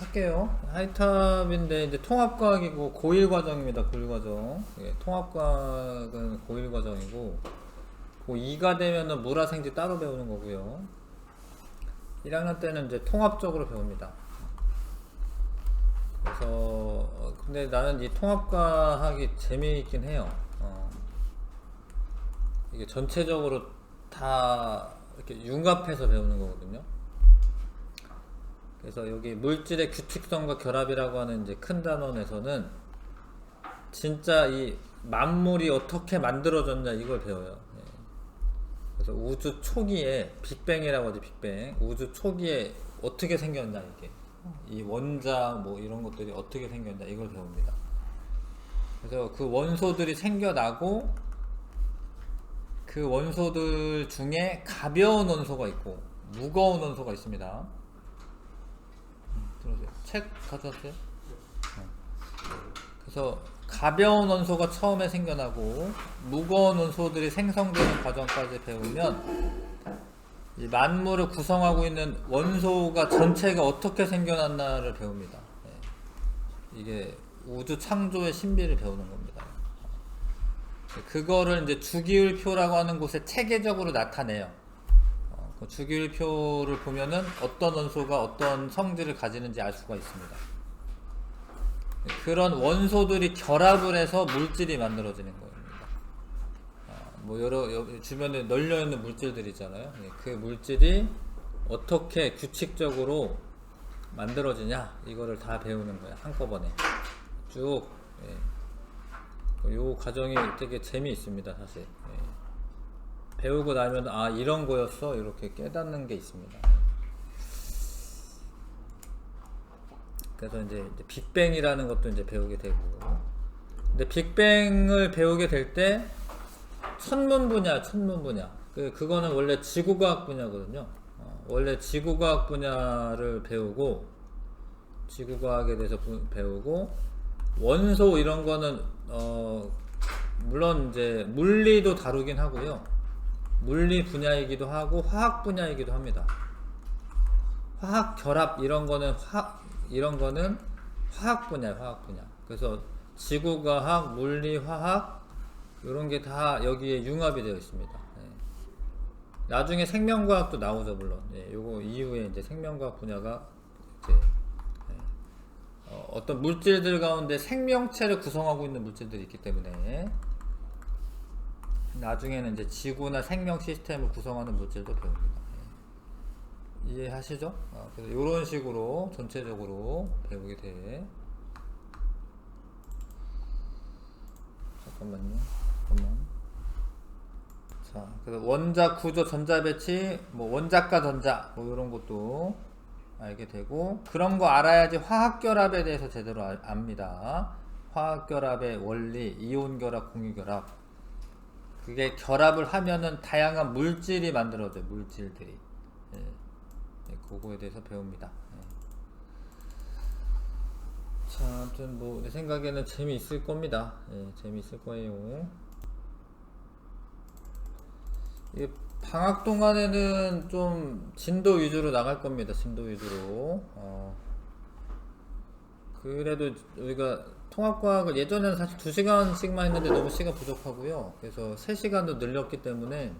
할게요. 하이탑인데 이제 통합과학이고 고1 과정입니다. 고1 과정. 예, 통합과학은 고1 과정이고 고2가 되면은 물화생지 따로 배우는 거고요. 1학년 때는 이제 통합적으로 배웁니다. 그래서 근데 나는 이 통합과학이 재미있긴 해요. 이게 전체적으로 다 이렇게 융합해서 배우는 거거든요. 그래서 여기 물질의 규칙성과 결합이라고 하는 이제 큰 단원에서는 진짜 이 만물이 어떻게 만들어졌냐 이걸 배워요. 예. 그래서 우주 초기에 빅뱅이라고 하죠. 빅뱅. 우주 초기에 어떻게 생겼냐 이게. 이 원자 뭐 이런 것들이 어떻게 생겼냐 이걸 배웁니다. 그래서 그 원소들이 생겨나고 그 원소들 중에 가벼운 원소가 있고 무거운 원소가 있습니다. 들어오세요. 책 가져왔어요? 그래서 가벼운 원소가 처음에 생겨나고 무거운 원소들이 생성되는 과정까지 배우면 이 만물을 구성하고 있는 원소가 전체가 어떻게 생겨났나를 배웁니다. 이게 우주 창조의 신비를 배우는 겁니다. 그거를 이제 주기율표라고 하는 곳에 체계적으로 나타내요. 그 주기율표를 보면은 어떤 원소가 어떤 성질을 가지는지 알 수가 있습니다. 그런 원소들이 결합을 해서 물질이 만들어지는 겁니다. 뭐 여러 주변에 널려 있는 물질들 있잖아요. 그 물질이 어떻게 규칙적으로 만들어지냐 이거를 다 배우는 거야 한꺼번에 쭉. 요 과정이 되게 재미있습니다 사실. 배우고 나면 아 이런 거였어 이렇게 깨닫는 게 있습니다. 그래서 이제 빅뱅이라는 것도 이제 배우게 되고, 근데 빅뱅을 배우게 될 때 천문 분야 그거는 원래 지구과학 분야거든요. 원래 지구과학 분야를 배우고 지구과학에 대해서 배우고 원소 이런 거는 물론 이제 물리도 다루긴 하고요. 물리 분야이기도 하고 화학 분야이기도 합니다. 화학 결합 이런 거는 화학 분야. 그래서 지구과학, 물리, 화학 이런 게 다 여기에 융합이 되어 있습니다. 나중에 생명과학도 나오죠 물론. 요거 이후에 이제 생명과학 분야가 이제 어떤 물질들 가운데 생명체를 구성하고 있는 물질들이 있기 때문에 나중에는 이제 지구나 생명 시스템을 구성하는 물질도 배웁니다. 이해하시죠? 그래서 이런 식으로 전체적으로 배우게 돼. 잠깐만. 자, 그래서 원자 구조, 전자 배치, 뭐 원자과 전자, 뭐 이런 것도 알게 되고, 그런 거 알아야지 화학 결합에 대해서 제대로 압니다. 화학 결합의 원리, 이온 결합, 공유 결합. 그게 결합을 하면은 다양한 물질이 만들어져요. 물질들이. 그거에 대해서 배웁니다. 자, 아무튼 뭐 내 생각에는 재미있을 겁니다. 재미있을 거예요. 방학 동안에는 좀 진도 위주로 나갈 겁니다. 진도 위주로. 그래도 우리가 통합과학을 예전에는 사실 2시간씩만 했는데 너무 시간 부족하고요. 그래서 3시간도 늘렸기 때문에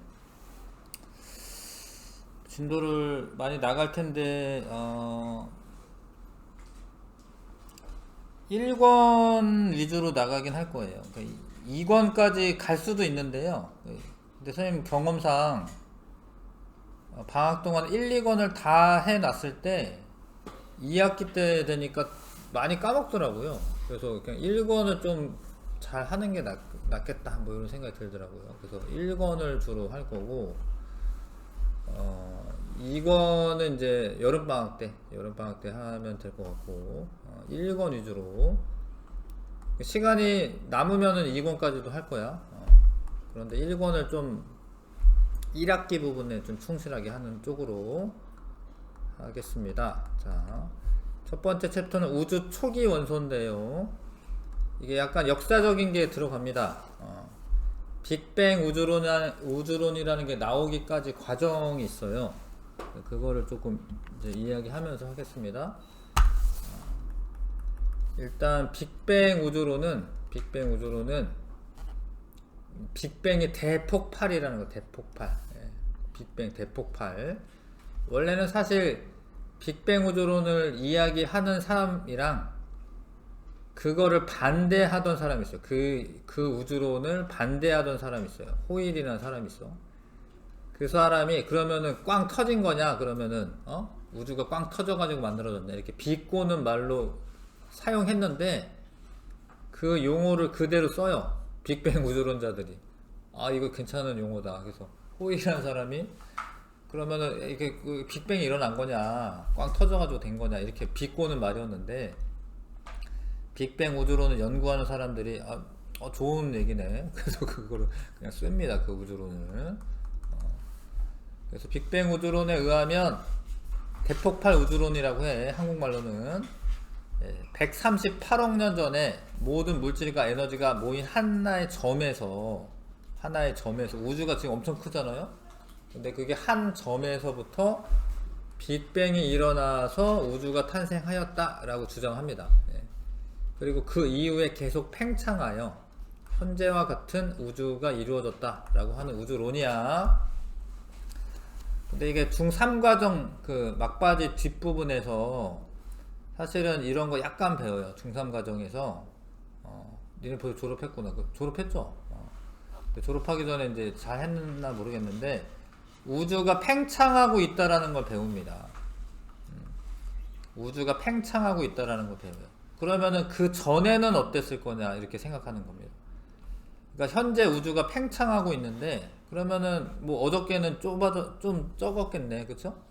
진도를 많이 나갈 텐데 1권 위주로 나가긴 할 거예요. 그러니까 2권까지 갈 수도 있는데요. 근데 선생님 경험상 방학 동안 1, 2권을 다 해놨을 때 2학기 때 되니까 많이 까먹더라고요. 그래서 그냥 1권을 좀 잘 하는 게 낫겠다 뭐 이런 생각이 들더라고요. 그래서 1권을 주로 할 거고 2권은 이제 여름방학 때 하면 될 것 같고 1권 위주로 시간이 남으면은 2권까지도 할 거야. 그런데 1권을 좀 1학기 부분에 좀 충실하게 하는 쪽으로 하겠습니다. 자, 첫 번째 챕터는 우주 초기 원소인데요. 이게 약간 역사적인 게 들어갑니다. 빅뱅 우주론이라는 게 나오기까지 과정이 있어요. 그거를 조금 이제 이야기하면서 하겠습니다. 일단 빅뱅 우주론은 빅뱅이 대폭발이라는 거. 대폭발. 예, 빅뱅 대폭발. 원래는 사실 빅뱅 우주론을 이야기하는 사람이랑 그거를 반대하던 사람이 있어요. 그 우주론을 반대하던 사람이 있어요. 호일이라는 사람이 있어. 그 사람이 그러면은 꽝 터진 거냐? 그러면은 우주가 꽝 터져가지고 만들어졌냐? 이렇게 비꼬는 말로 사용했는데 그 용어를 그대로 써요. 빅뱅 우주론자들이. 아, 이거 괜찮은 용어다. 그래서 호일이라는 사람이 그러면은 이게 그 빅뱅이 일어난 거냐? 꽝 터져가지고 된 거냐? 이렇게 비꼬는 말이었는데 빅뱅 우주론을 연구하는 사람들이 좋은 얘기네. 그래서 그거를 그냥 씁니다. 그 우주론을. 그래서 빅뱅 우주론에 의하면 대폭발 우주론이라고 해. 한국말로는 138억 년 전에 모든 물질과 에너지가 모인 하나의 점에서 우주가 지금 엄청 크잖아요. 근데 그게 한 점에서부터 빅뱅이 일어나서 우주가 탄생하였다 라고 주장합니다. 그리고 그 이후에 계속 팽창하여 현재와 같은 우주가 이루어졌다 라고 하는 우주론이야. 근데 이게 중3과정 그 막바지 뒷부분에서 사실은 이런 거 약간 배워요. 중3과정에서 니네 벌써 졸업했구나. 졸업했죠? 졸업하기 전에 이제 잘 했나 모르겠는데 우주가 팽창하고 있다라는 걸 배웁니다. 우주가 팽창하고 있다라는 걸 배워요. 그러면은 그 전에는 어땠을 거냐 이렇게 생각하는 겁니다. 그러니까 현재 우주가 팽창하고 있는데 그러면은 뭐 어저께는 좀 적었겠네, 그쵸?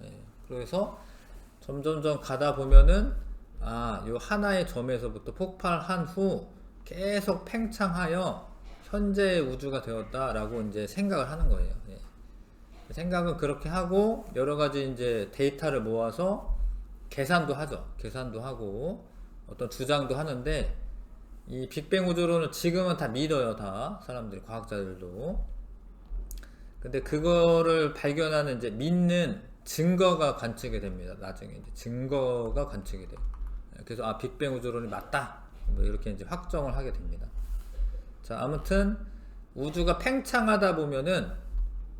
그래서 점점점 가다 보면은 요 하나의 점에서부터 폭발한 후 계속 팽창하여 현재의 우주가 되었다라고 이제 생각을 하는 거예요. 생각은 그렇게 하고 여러 가지 이제 데이터를 모아서 계산도 하죠. 계산도 하고 어떤 주장도 하는데 이 빅뱅 우주론은 지금은 다 믿어요. 다 사람들이, 과학자들도. 근데 그거를 발견하는 이제 믿는 증거가 관측이 됩니다. 나중에 이제 증거가 관측이 돼요. 그래서 빅뱅 우주론이 맞다. 뭐 이렇게 이제 확정을 하게 됩니다. 자, 아무튼 우주가 팽창하다 보면은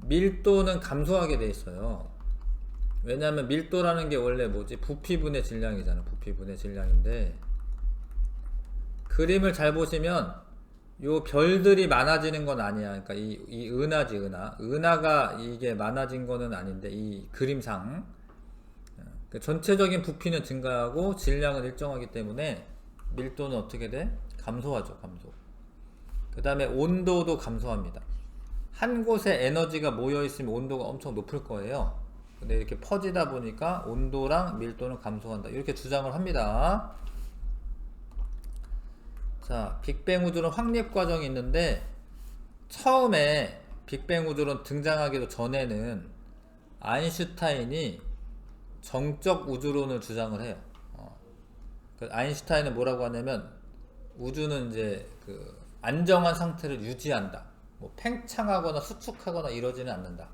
밀도는 감소하게 돼 있어요. 왜냐하면 밀도라는 게 원래 뭐지? 부피분의 질량이잖아. 부피분의 질량인데 그림을 잘 보시면 요 별들이 많아지는 건 아니야. 그러니까 이 은하지, 은하가 이게 많아진 거는 아닌데 이 그림상 전체적인 부피는 증가하고 질량은 일정하기 때문에 밀도는 어떻게 돼? 감소하죠. 감소. 그 다음에 온도도 감소합니다. 한 곳에 에너지가 모여 있으면 온도가 엄청 높을 거예요. 근데 이렇게 퍼지다 보니까 온도랑 밀도는 감소한다. 이렇게 주장을 합니다. 자, 빅뱅 우주론 확립 과정이 있는데 처음에 빅뱅 우주론 등장하기도 전에는 아인슈타인이 정적 우주론을 주장을 해요. 그 아인슈타인은 뭐라고 하냐면 우주는 이제 그 안정한 상태를 유지한다. 뭐 팽창하거나 수축하거나 이러지는 않는다.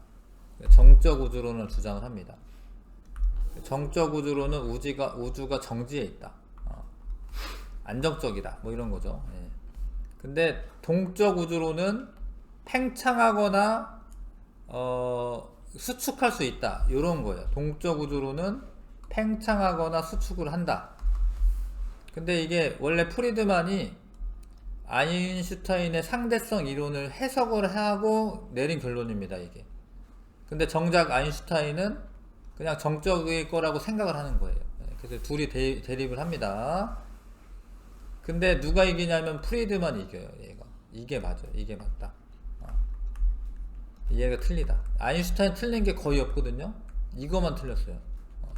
정적 우주론을 주장을 합니다. 정적 우주론은 우주가 정지해 있다. 안정적이다. 뭐 이런 거죠. 근데 동적 우주론은 팽창하거나 수축할 수 있다. 이런 거예요. 동적 우주론은 팽창하거나 수축을 한다. 근데 이게 원래 프리드만이 아인슈타인의 상대성 이론을 해석을 하고 내린 결론입니다. 이게. 근데 정작 아인슈타인은 그냥 정적일 거라고 생각을 하는 거예요. 그래서 둘이 대립을 합니다. 근데 누가 이기냐면 프리드만이 이겨요. 얘가. 이게 맞아요. 이게 맞다. 얘가 틀리다. 아인슈타인 틀린 게 거의 없거든요. 이거만 틀렸어요.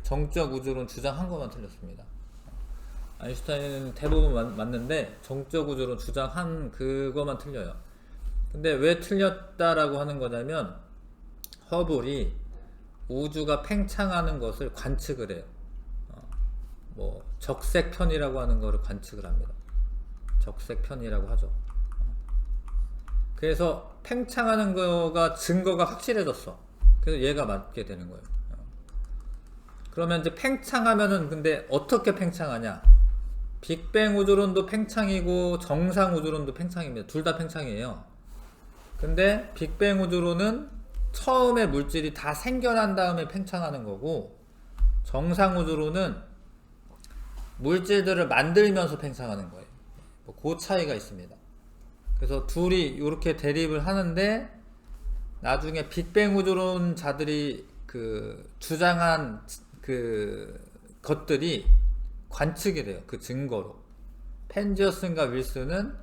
정적 우주론 주장한 것만 틀렸습니다. 아인슈타인은 대부분 맞는데 정적 우주론 주장한 그거만 틀려요. 근데 왜 틀렸다라고 하는 거냐면 허블이 우주가 팽창하는 것을 관측을 해요. 뭐 적색편이라고 하는 거를 관측을 합니다. 적색편이라고 하죠. 그래서 팽창하는 거가 증거가 확실해졌어. 그래서 얘가 맞게 되는 거예요. 그러면 이제 팽창하면은 근데 어떻게 팽창하냐? 빅뱅 우주론도 팽창이고 정상 우주론도 팽창입니다. 둘 다 팽창이에요. 근데 빅뱅 우주론은 처음에 물질이 다 생겨난 다음에 팽창하는 거고, 정상 우주론은 물질들을 만들면서 팽창하는 거예요. 그 차이가 있습니다. 그래서 둘이 이렇게 대립을 하는데, 나중에 빅뱅 우주론자들이 그 주장한 그 것들이 관측이 돼요. 그 증거로. 펜지어슨과 윌슨은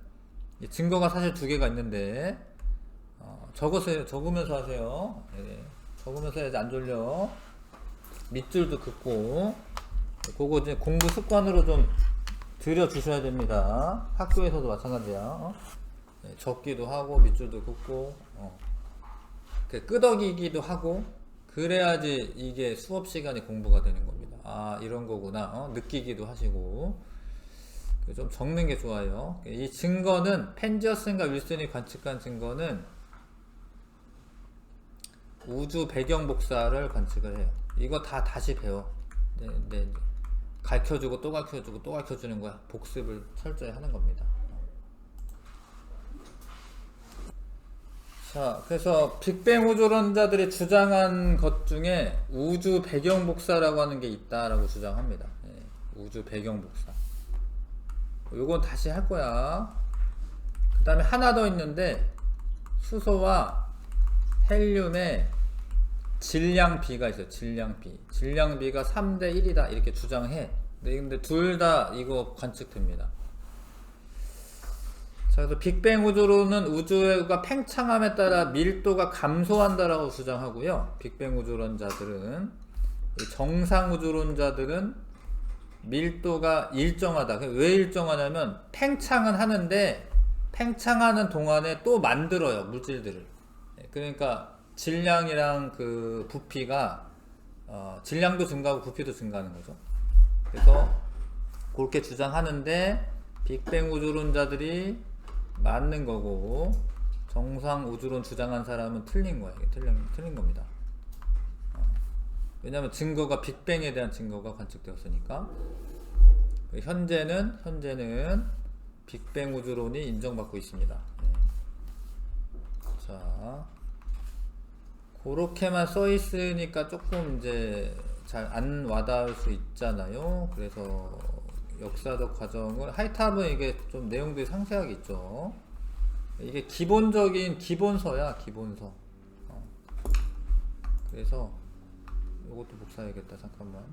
증거가 사실 두 개가 있는데, 적으면서 하세요. 네. 적으면서 해야지 안 졸려. 밑줄도 긋고. 그거 이제 공부 습관으로 좀 들여주셔야 됩니다. 학교에서도 마찬가지야. 네, 적기도 하고 밑줄도 긋고 끄덕이기도 하고, 그래야지 이게 수업 시간에 공부가 되는 겁니다. 아, 이런 거구나. 느끼기도 하시고. 좀 적는 게 좋아요. 이 증거는, 펜지어슨과 윌슨이 관측한 증거는 우주 배경 복사를 관측을 해요. 이거 다 다시 배워. 네. 가르쳐주고 또 가르쳐주고 또 가르쳐주는 거야. 복습을 철저히 하는 겁니다. 자, 그래서 빅뱅 우주론자들이 주장한 것 중에 우주 배경 복사라고 하는 게 있다라고 주장합니다. 네, 우주 배경 복사. 요건 다시 할 거야. 그 다음에 하나 더 있는데, 수소와 헬륨의 질량비가 있어요. 질량비가 3대 1이다 이렇게 주장해. 근데 둘 다 이거 관측됩니다. 자, 그래서 빅뱅 우주론은 우주가 팽창함에 따라 밀도가 감소한다라고 주장하고요. 빅뱅 우주론자들은, 정상 우주론자들은 밀도가 일정하다. 왜 일정하냐면 팽창은 하는데 팽창하는 동안에 또 만들어요, 물질들을. 그러니까 질량이랑 그 부피가 질량도 증가하고 부피도 증가하는 거죠. 그래서 그렇게 주장하는데 빅뱅 우주론자들이 맞는 거고, 정상 우주론 주장한 사람은 틀린 거예요. 틀린 겁니다. 왜냐하면 증거가, 빅뱅에 대한 증거가 관측되었으니까. 현재는 빅뱅 우주론이 인정받고 있습니다. 네. 자, 그렇게만 써 있으니까 조금 이제 잘 안 와닿을 수 있잖아요. 그래서 역사적 과정을, 하이탑은 이게 좀 내용들이 상세하게 있죠. 이게 기본적인 기본서야, 기본서. 그래서 이것도 복사해야겠다. 잠깐만.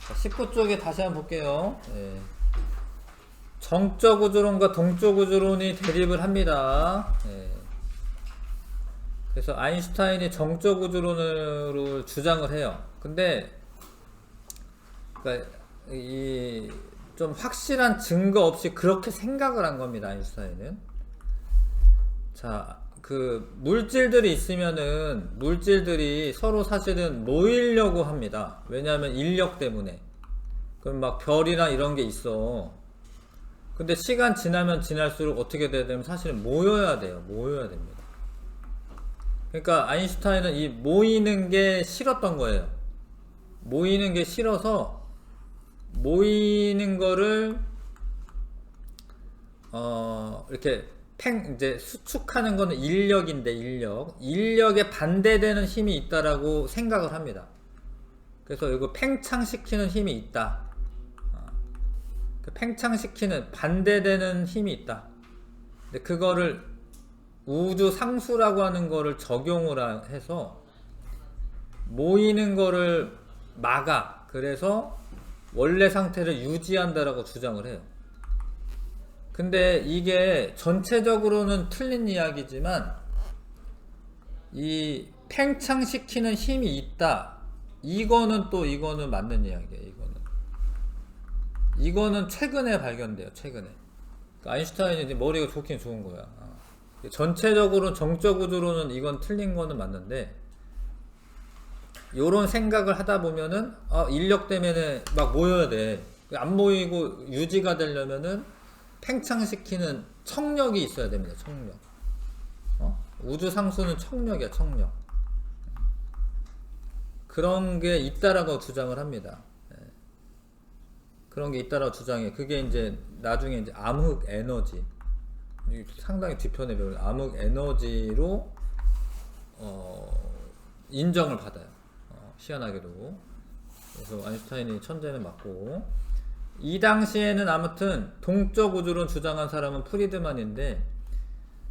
자, 19쪽에 다시 한번 볼게요. 네. 정적 우주론과 동적 우주론이 대립을 합니다. 네. 그래서 아인슈타인이 정적 우주론을 주장을 해요. 근데 그러니까 이 좀 확실한 증거 없이 그렇게 생각을 한 겁니다, 아인슈타인은. 자, 그 물질들이 있으면은 물질들이 서로 사실은 모이려고 합니다. 왜냐하면 인력 때문에. 그럼 막 별이나 이런 게 있어. 근데 시간 지나면 지날수록 어떻게 돼야 되면 사실은 모여야 돼요. 모여야 됩니다. 그러니까 아인슈타인은 이 모이는 게 싫었던 거예요. 모이는 게 싫어서, 모이는 거를 이렇게 이제 수축하는 거는 인력인데, 인력에 반대되는 힘이 있다라고 생각을 합니다. 그래서 이거 팽창시키는 힘이 있다. 그 팽창시키는, 반대되는 힘이 있다. 근데 그거를 우주 상수라고 하는 거를 적용을 해서 모이는 거를 막아. 그래서 원래 상태를 유지한다라고 주장을 해요. 근데 이게 전체적으로는 틀린 이야기지만, 이 팽창시키는 힘이 있다, 이거는 맞는 이야기예요. 이거는 최근에 발견돼요. 최근에. 그러니까 아인슈타인이 이제 머리가 좋긴 좋은 거야. 전체적으로 정적 우주로는 이건 틀린 거는 맞는데, 요런 생각을 하다 보면은 인력 때문에 막 모여야 돼. 안 모이고 유지가 되려면은 팽창시키는 청력이 있어야 됩니다. 청력. 우주 상수는 청력이야, 청력. 그런 게 있다라고 주장을 합니다. 그런 게 있다라고 주장해. 그게 이제 나중에 이제 암흑 에너지, 상당히 뒤편에 배우는 암흑 에너지로 인정을 받아요. 희한하게도. 그래서 아인슈타인이 천재는 맞고, 이 당시에는 아무튼 동적 우주론 주장한 사람은 프리드만인데,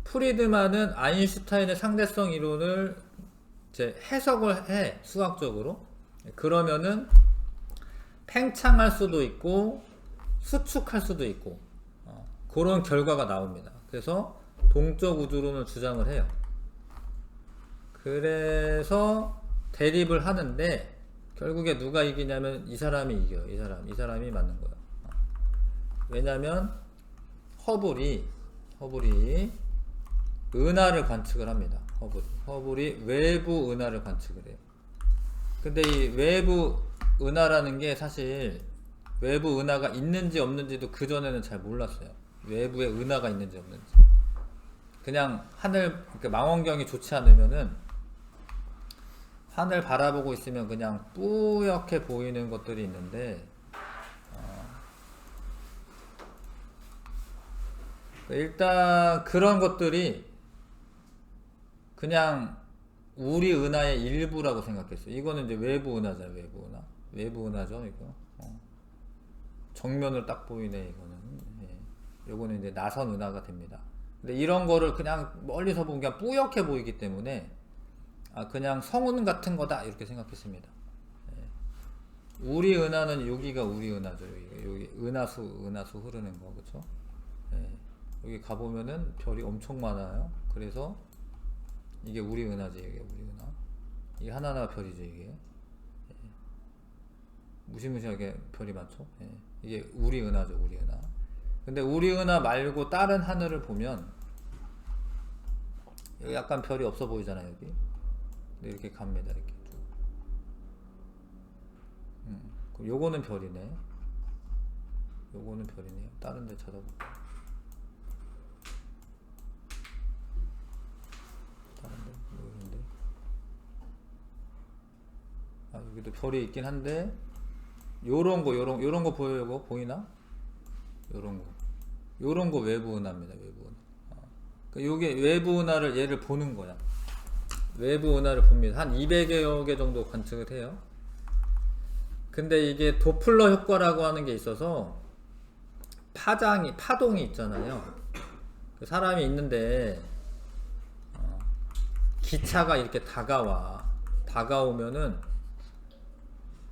프리드만은 아인슈타인의 상대성 이론을 이제 해석을 해, 수학적으로. 그러면은 팽창할 수도 있고 수축할 수도 있고 그런 결과가 나옵니다. 그래서 동적 우주론을 주장을 해요. 그래서 대립을 하는데 결국에 누가 이기냐면 이 사람이 이겨요. 이 사람이 맞는 거예요. 왜냐면 허블이 은하를 관측을 합니다. 허블이 외부 은하를 관측을 해요. 근데 이 외부 은하라는 게 사실 외부 은하가 있는지 없는지도 그전에는 잘 몰랐어요. 외부에 은하가 있는지 없는지. 그냥 그러니까 망원경이 좋지 않으면은 하늘 바라보고 있으면 그냥 뿌옇게 보이는 것들이 있는데, 일단 그런 것들이 그냥 우리 은하의 일부라고 생각했어요. 이거는 이제 외부 은하잖아요. 외부 은하죠, 이거. 정면을 딱 보이네, 이거는. 예. 요거는 이제 나선 은하가 됩니다. 근데 이런 거를 그냥 멀리서 보면 그냥 뿌옇게 보이기 때문에 그냥 성운 같은 거다 이렇게 생각했습니다. 예. 우리 은하는 여기가 우리 은하죠. 여기 은하수 흐르는 거, 그렇죠? 예. 여기 가보면은 별이 엄청 많아요. 그래서 이게 우리 은하지, 이게 우리 은하. 이게 하나하나 별이죠, 이게. 예. 무시무시하게 별이 많죠. 예. 이게 우리 은하죠, 우리 은하. 근데 우리 은하 말고 다른 하늘을 보면 여기 약간 별이 없어 보이잖아요, 여기. 근데 이렇게 갑니다, 이렇게 쭉. 그럼 요거는 별이네. 요거는 별이네요. 다른 데 찾아볼게요. 여기도 별이 있긴 한데 요런 거 보여요? 보이나? 요런 거 외부 은하입니다. 외부 은하. 그러니까 요게 외부 은하를 얘를 보는 거야. 외부 은하를 봅니다. 한 200여 개 정도 관측을 해요. 근데 이게 도플러 효과라고 하는 게 있어서 파동이 있잖아요. 사람이 있는데 기차가 이렇게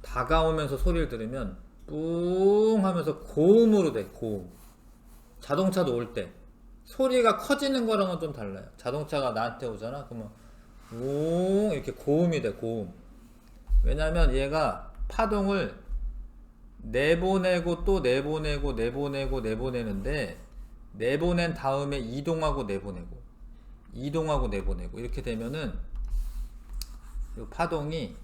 다가오면서 소리를 들으면 뿡 하면서 고음으로 돼. 고음. 자동차도 올 때 소리가 커지는 거랑은 좀 달라요. 자동차가 나한테 오잖아, 그러면 웅 이렇게 고음이 돼. 고음. 왜냐면 얘가 파동을 내보내고 또 내보내는데, 내보낸 다음에 이동하고 내보내고 이렇게 되면은 이 파동이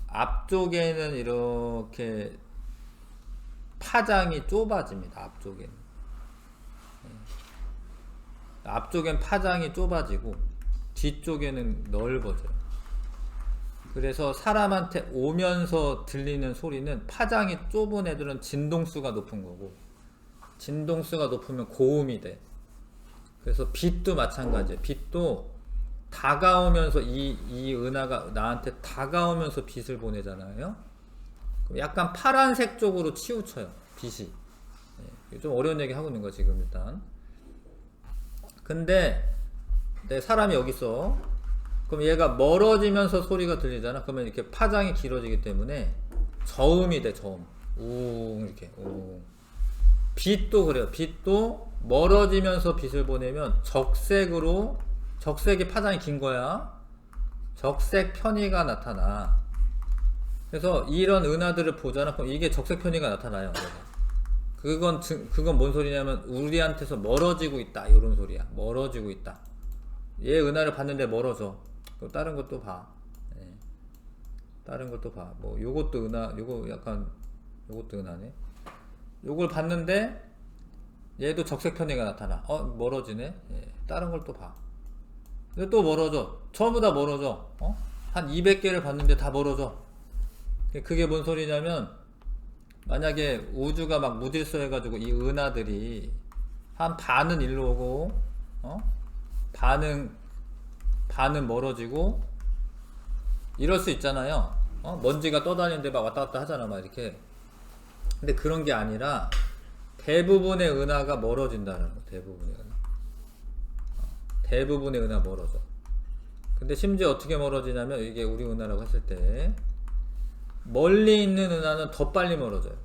앞쪽에는 이렇게 파장이 좁아집니다. 앞쪽엔 파장이 좁아지고 뒤쪽에는 넓어져요. 그래서 사람한테 오면서 들리는 소리는 파장이 좁은 애들은 진동수가 높은 거고, 진동수가 높으면 고음이 돼. 그래서 빛도 마찬가지예요. 빛도 다가오면서 이 은하가 나한테 다가오면서 빛을 보내잖아요. 그럼 약간 파란색 쪽으로 치우쳐요, 빛이. 좀 어려운 얘기 하고 있는 거 지금 일단. 근데 내 사람이 여기 있어. 그럼 얘가 멀어지면서 소리가 들리잖아. 그러면 이렇게 파장이 길어지기 때문에 저음이 돼. 저음. 웅 이렇게. 웅. 빛도 그래요. 빛도 멀어지면서 빛을 보내면 적색이 파장이 긴 거야. 적색 편의가 나타나. 그래서 이런 은하들을 보잖아. 그럼 이게 적색 편의가 나타나요. 그건 뭔 소리냐면 우리한테서 멀어지고 있다, 이런 소리야. 멀어지고 있다. 얘 은하를 봤는데 멀어져. 그럼 다른 것도 봐. 다른 것도 봐. 뭐 요것도 은하, 요것도 은하네. 요걸 봤는데 얘도 적색 편의가 나타나. 멀어지네. 다른 걸 또 봐. 근데 또 멀어져. 전부 다 멀어져. 한 200개를 봤는데 다 멀어져. 그게 뭔 소리냐면 만약에 우주가 막 무질서 해가지고 이 은하들이 한 반은 일로 오고 반은 멀어지고 이럴 수 있잖아요. 먼지가 떠다니는데 막 왔다 갔다 하잖아 막 이렇게. 근데 그런 게 아니라 대부분의 은하가 멀어진다는 거. 대부분의 은하 멀어져. 근데 심지어 어떻게 멀어지냐면 이게 우리 은하라고 했을 때 멀리 있는 은하는 더 빨리 멀어져요.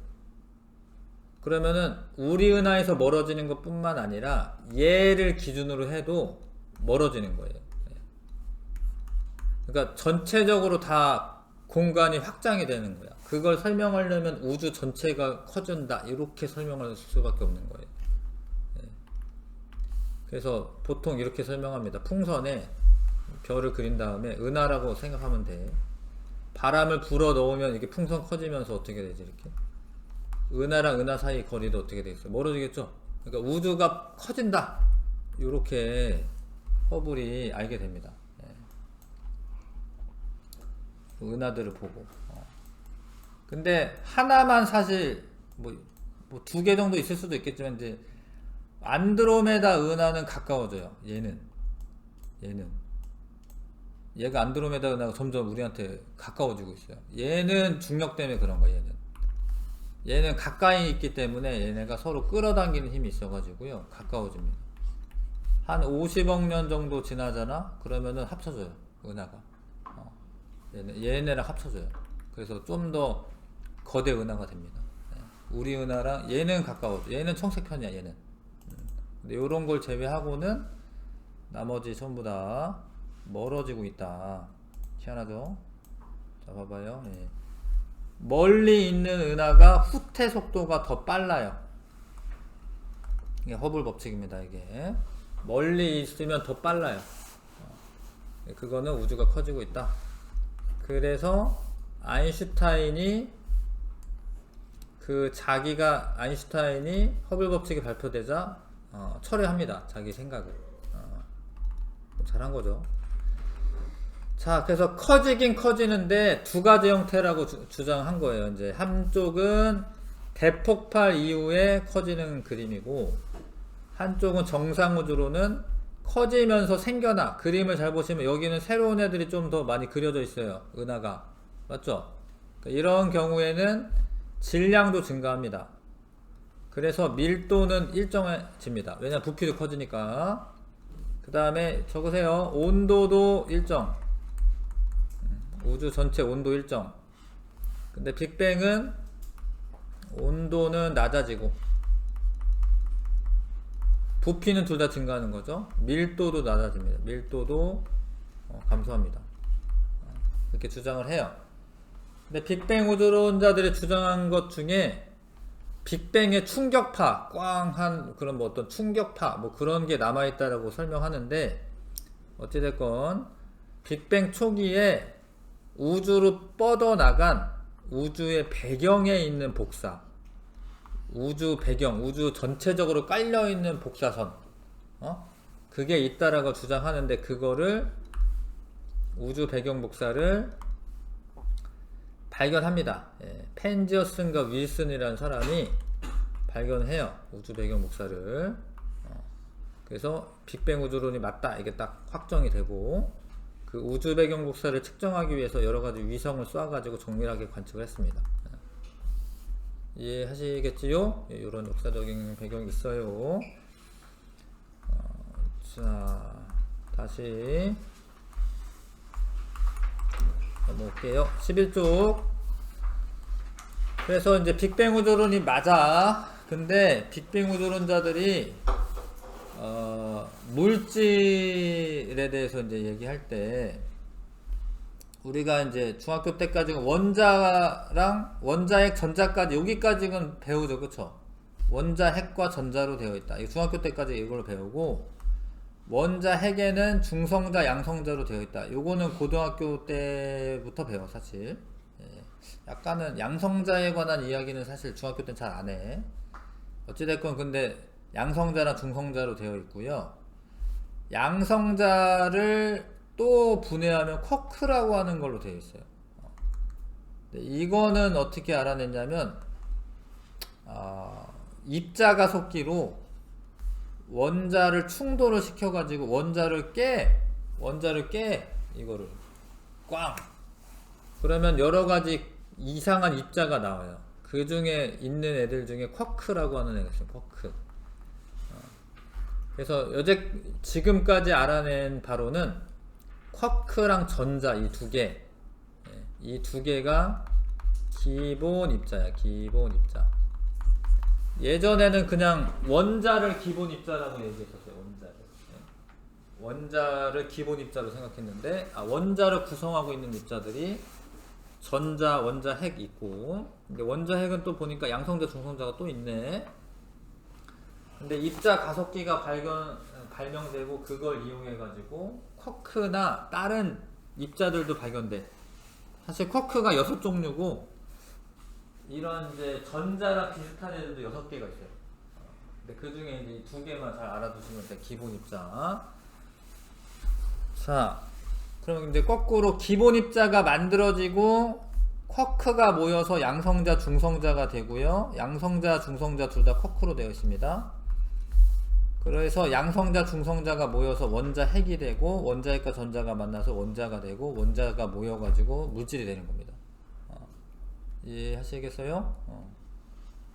그러면은 우리 은하에서 멀어지는 것 뿐만 아니라 얘를 기준으로 해도 멀어지는 거예요. 그러니까 전체적으로 다 공간이 확장이 되는 거야. 그걸 설명하려면 우주 전체가 커진다 이렇게 설명할 수밖에 없는 거예요. 그래서 보통 이렇게 설명합니다. 풍선에 별을 그린 다음에 은하라고 생각하면 돼. 바람을 불어 넣으면 이게 풍선 커지면서 어떻게 되지? 이렇게 은하랑 은하 사이 거리도 어떻게 되겠어요? 멀어지겠죠? 그러니까 우주가 커진다 이렇게 허블이 알게 됩니다. 은하들을 보고. 근데 하나만 사실 뭐 두 개 정도 있을 수도 있겠지만 이제 안드로메다 은하는 가까워져요. 얘가 안드로메다 은하가 점점 우리한테 가까워지고 있어요. 얘는 중력 때문에 그런 거야. 얘는 가까이 있기 때문에 얘네가 서로 끌어당기는 힘이 있어가지고요 가까워집니다. 한 50억 년 정도 지나잖아. 그러면은 합쳐져요. 은하가 얘네랑 합쳐져요. 그래서 좀 더 거대 은하가 됩니다. 우리 은하랑 얘는 가까워져. 얘는 청색편이야. 얘는. 근데 요런 걸 제외하고는 나머지 전부 다 멀어지고 있다. 희한하죠? 자 봐봐요. 멀리 있는 은하가 후퇴 속도가 더 빨라요. 이게 허블 법칙입니다. 이게 멀리 있으면 더 빨라요. 그거는 우주가 커지고 있다. 그래서 아인슈타인이 허블 법칙이 발표되자 철회합니다. 자기 생각을. 잘한 거죠. 자, 그래서 커지긴 커지는데 두 가지 형태라고 주장한 거예요. 이제 한쪽은 대폭발 이후에 커지는 그림이고, 한쪽은 정상우주로는 커지면서 생겨나. 그림을 잘 보시면 여기는 새로운 애들이 좀 더 많이 그려져 있어요. 은하가. 맞죠? 그러니까 이런 경우에는 질량도 증가합니다. 그래서 밀도는 일정해집니다. 왜냐면 부피도 커지니까. 그 다음에 적으세요. 온도도 일정. 우주 전체 온도 일정. 근데 빅뱅은 온도는 낮아지고 부피는 둘 다 증가하는 거죠. 밀도도 낮아집니다. 밀도도 감소합니다. 이렇게 주장을 해요. 근데 빅뱅 우주론자들이 주장한 것 중에 빅뱅의 충격파, 꽝한 그런 뭐 어떤 충격파 뭐 그런 게 남아있다라고 설명하는데, 어찌됐건 빅뱅 초기에 우주로 뻗어나간 우주의 배경에 있는 복사, 우주 배경, 우주 전체적으로 깔려있는 복사선, 그게 있다라고 주장하는데, 그거를 우주 배경 복사를 발견합니다. 펜지어슨과 윌슨이라는 사람이 발견해요. 우주 배경 복사를. 그래서 빅뱅 우주론이 맞다 이게 딱 확정이 되고, 그 우주 배경 복사를 측정하기 위해서 여러가지 위성을 쏴가지고 정밀하게 관측을 했습니다. 이해하시겠지요? 이런 역사적인 배경이 있어요. 자, 다시 넘어올게요. 11쪽. 그래서 이제 빅뱅 우주론이 맞아. 근데 빅뱅 우주론자들이 물질에 대해서 이제 얘기할 때, 우리가 이제 중학교 때까지는 원자랑 원자핵 전자까지 여기까지는 배우죠. 그쵸? 원자핵과 전자로 되어 있다. 이 중학교 때까지 이걸 배우고, 원자핵에는 중성자 양성자로 되어 있다. 요거는 고등학교 때부터 배워 사실. 약간은 양성자에 관한 이야기는 사실 중학교 때는 잘 안 해. 어찌됐건 근데 양성자랑 중성자로 되어 있고요. 양성자를 또 분해하면 쿼크라고 하는 걸로 되어 있어요. 이거는 어떻게 알아냈냐면, 입자 가속기로 원자를 충돌을 시켜가지고 원자를 깨 이거를 꽝. 그러면 여러가지 이상한 입자가 나와요. 그 중에 있는 애들 중에 쿼크라고 하는 애가 있어요. 쿼크. 그래서 지금까지 알아낸 바로는 쿼크랑 전자 이 두 개가 기본 입자야. 기본 입자. 예전에는 그냥 원자를 기본 입자라고 얘기했었어요. 원자를 기본 입자로 생각했는데 원자를 구성하고 있는 입자들이 전자, 원자, 핵 있고, 근데 원자, 핵은 또 보니까 양성자, 중성자가 또 있네. 근데 입자 가속기가 발명되고 그걸 이용해가지고 쿼크나 다른 입자들도 발견돼. 사실 쿼크가 6종류고 이런 이제 전자랑 비슷한 애들도 6개가 있어요. 근데 그 중에 이제 2개만 잘 알아두시면 돼. 기본 입자. 자, 그럼 이제 거꾸로 기본 입자가 만들어지고 쿼크가 모여서 양성자, 중성자가 되고요. 양성자, 중성자 둘 다 쿼크로 되어 있습니다. 그래서 양성자, 중성자가 모여서 원자, 핵이 되고 원자핵과 전자가 만나서 원자가 되고 원자가 모여가지고 물질이 되는 겁니다. 이해하시겠어요?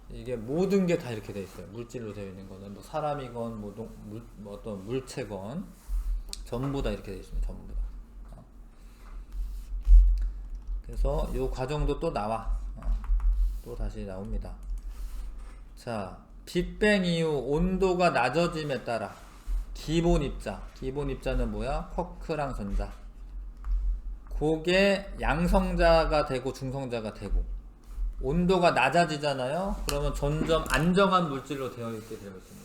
이게 모든 게 다 이렇게 되어 있어요. 물질로 되어 있는 거는 뭐 사람이건 뭐 어떤 물체건 전부 다 이렇게 되어 있습니다. 전부 다. 그래서 이 과정도 또 나와. 또 다시 나옵니다. 자, 빅뱅 이후 온도가 낮아짐에 따라 기본 입자는 뭐야? 쿼크랑 전자. 그게 양성자가 되고 중성자가 되고 온도가 낮아지잖아요. 그러면 점점 안정한 물질로 되어 있게 되어 있습니다.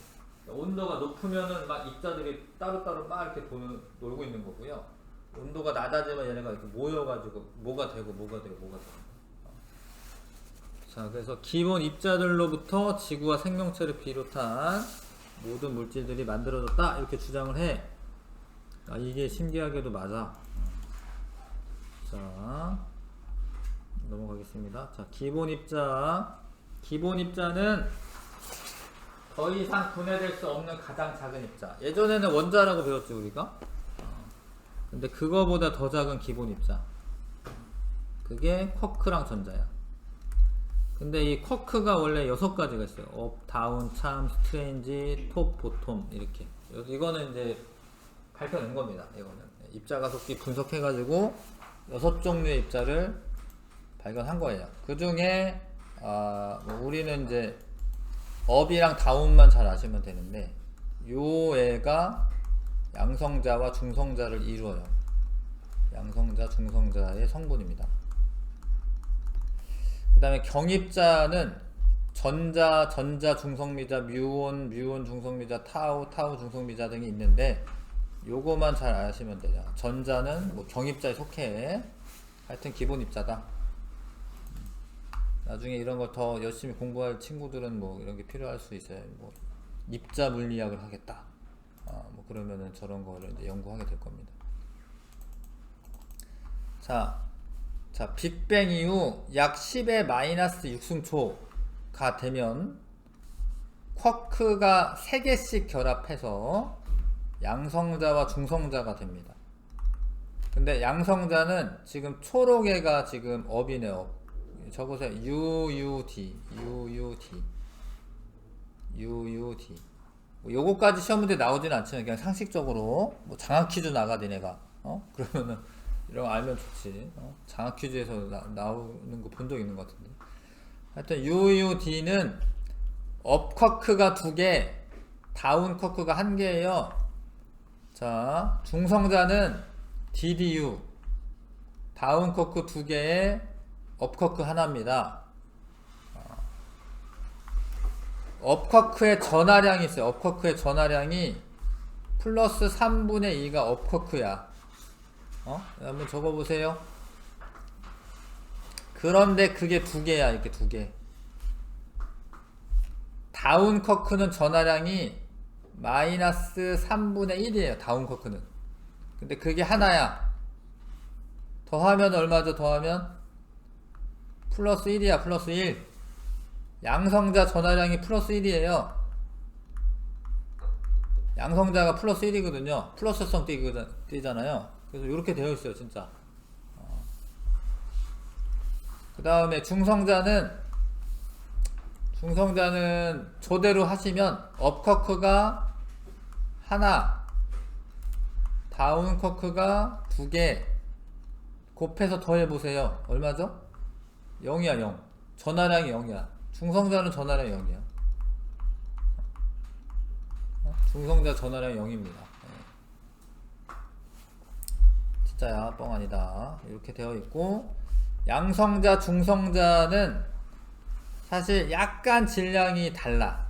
온도가 높으면은 막 입자들이 따로따로 막 이렇게 놀고 있는 거고요. 온도가 낮아지면 얘네가 이렇게 모여가지고 뭐가 되고 뭐가 되고 뭐가 되고. 자, 그래서 기본 입자들로부터 지구와 생명체를 비롯한 모든 물질들이 만들어졌다 이렇게 주장을 해. 이게 신기하게도 맞아. 자, 넘어가겠습니다. 자, 기본 입자는 더 이상 분해될 수 없는 가장 작은 입자. 예전에는 원자라고 배웠지 우리가. 근데 그거보다 더 작은 기본 입자. 그게 쿼크랑 전자야. 근데 이 쿼크가 원래 6가지가 있어요. 업, 다운, 참, 스트레인지, 톱, 보톰 이렇게. 이거는 이제 밝혀낸 겁니다. 이거는 입자 가속기 분석해가지고 6종류의 입자를 발견한 거예요. 그 중에 뭐 우리는 이제 업이랑 다운만 잘 아시면 되는데 요 애가 양성자와 중성자를 이루어요. 양성자, 중성자의 성분입니다. 그 다음에 경입자는 전자, 중성미자, 뮤온, 중성미자, 타우, 중성미자 등이 있는데 요거만 잘 아시면 돼요. 전자는 뭐 경입자에 속해. 하여튼 기본 입자다. 나중에 이런 거 더 열심히 공부할 친구들은 뭐 이런 게 필요할 수 있어요. 뭐 입자 물리학을 하겠다. 뭐 그러면은 저런 거를 이제 연구하게 될 겁니다. 자, 빅뱅 이후 약 10의 마이너스 6승초가 되면 쿼크가 3개씩 결합해서 양성자와 중성자가 됩니다. 근데 양성자는 지금 초록애가 지금 업이네, 업. 적으세요. UUD. 뭐 요거까지 시험 문제 나오진 않지만 그냥 상식적으로 뭐 장학 퀴즈 나가 니네가 그러면은 이런 거 알면 좋지. 장학 퀴즈에서 나오는 거 본 적 있는 것 같은데. 하여튼 UUD는 업 쿼크가 2개, 다운 쿼크가 1개예요. 자, 중성자는 DDU, 다운 쿼크 2개에 업 쿼크 하나입니다. 업 쿼크의 전하량이 있어요. 업 쿼크의 전하량이 플러스 3분의 2가 업 쿼크야. 한번 적어보세요. 그런데 그게 2개야. 이렇게 2개. 다운 쿼크는 전하량이 마이너스 3분의 1이에요. 다운 쿼크는. 근데 그게 하나야. 더하면 얼마죠? 더하면 플러스 1이야. 플러스 1. 양성자 전하량이 플러스 1이에요. 양성자가 플러스 1이거든요. 플러스성 띠잖아요. 그래서 이렇게 되어 있어요, 진짜. 그 다음에 중성자는 저대로 하시면 업커크가 하나, 다운커크가 2개, 곱해서 더해보세요. 얼마죠? 0이야, 0. 전하량이 0이야. 중성자는 전하량이 0이야. 중성자 전하량이 0입니다. 진짜야, 뻥 아니다. 이렇게 되어 있고, 양성자, 중성자는 사실 약간 질량이 달라.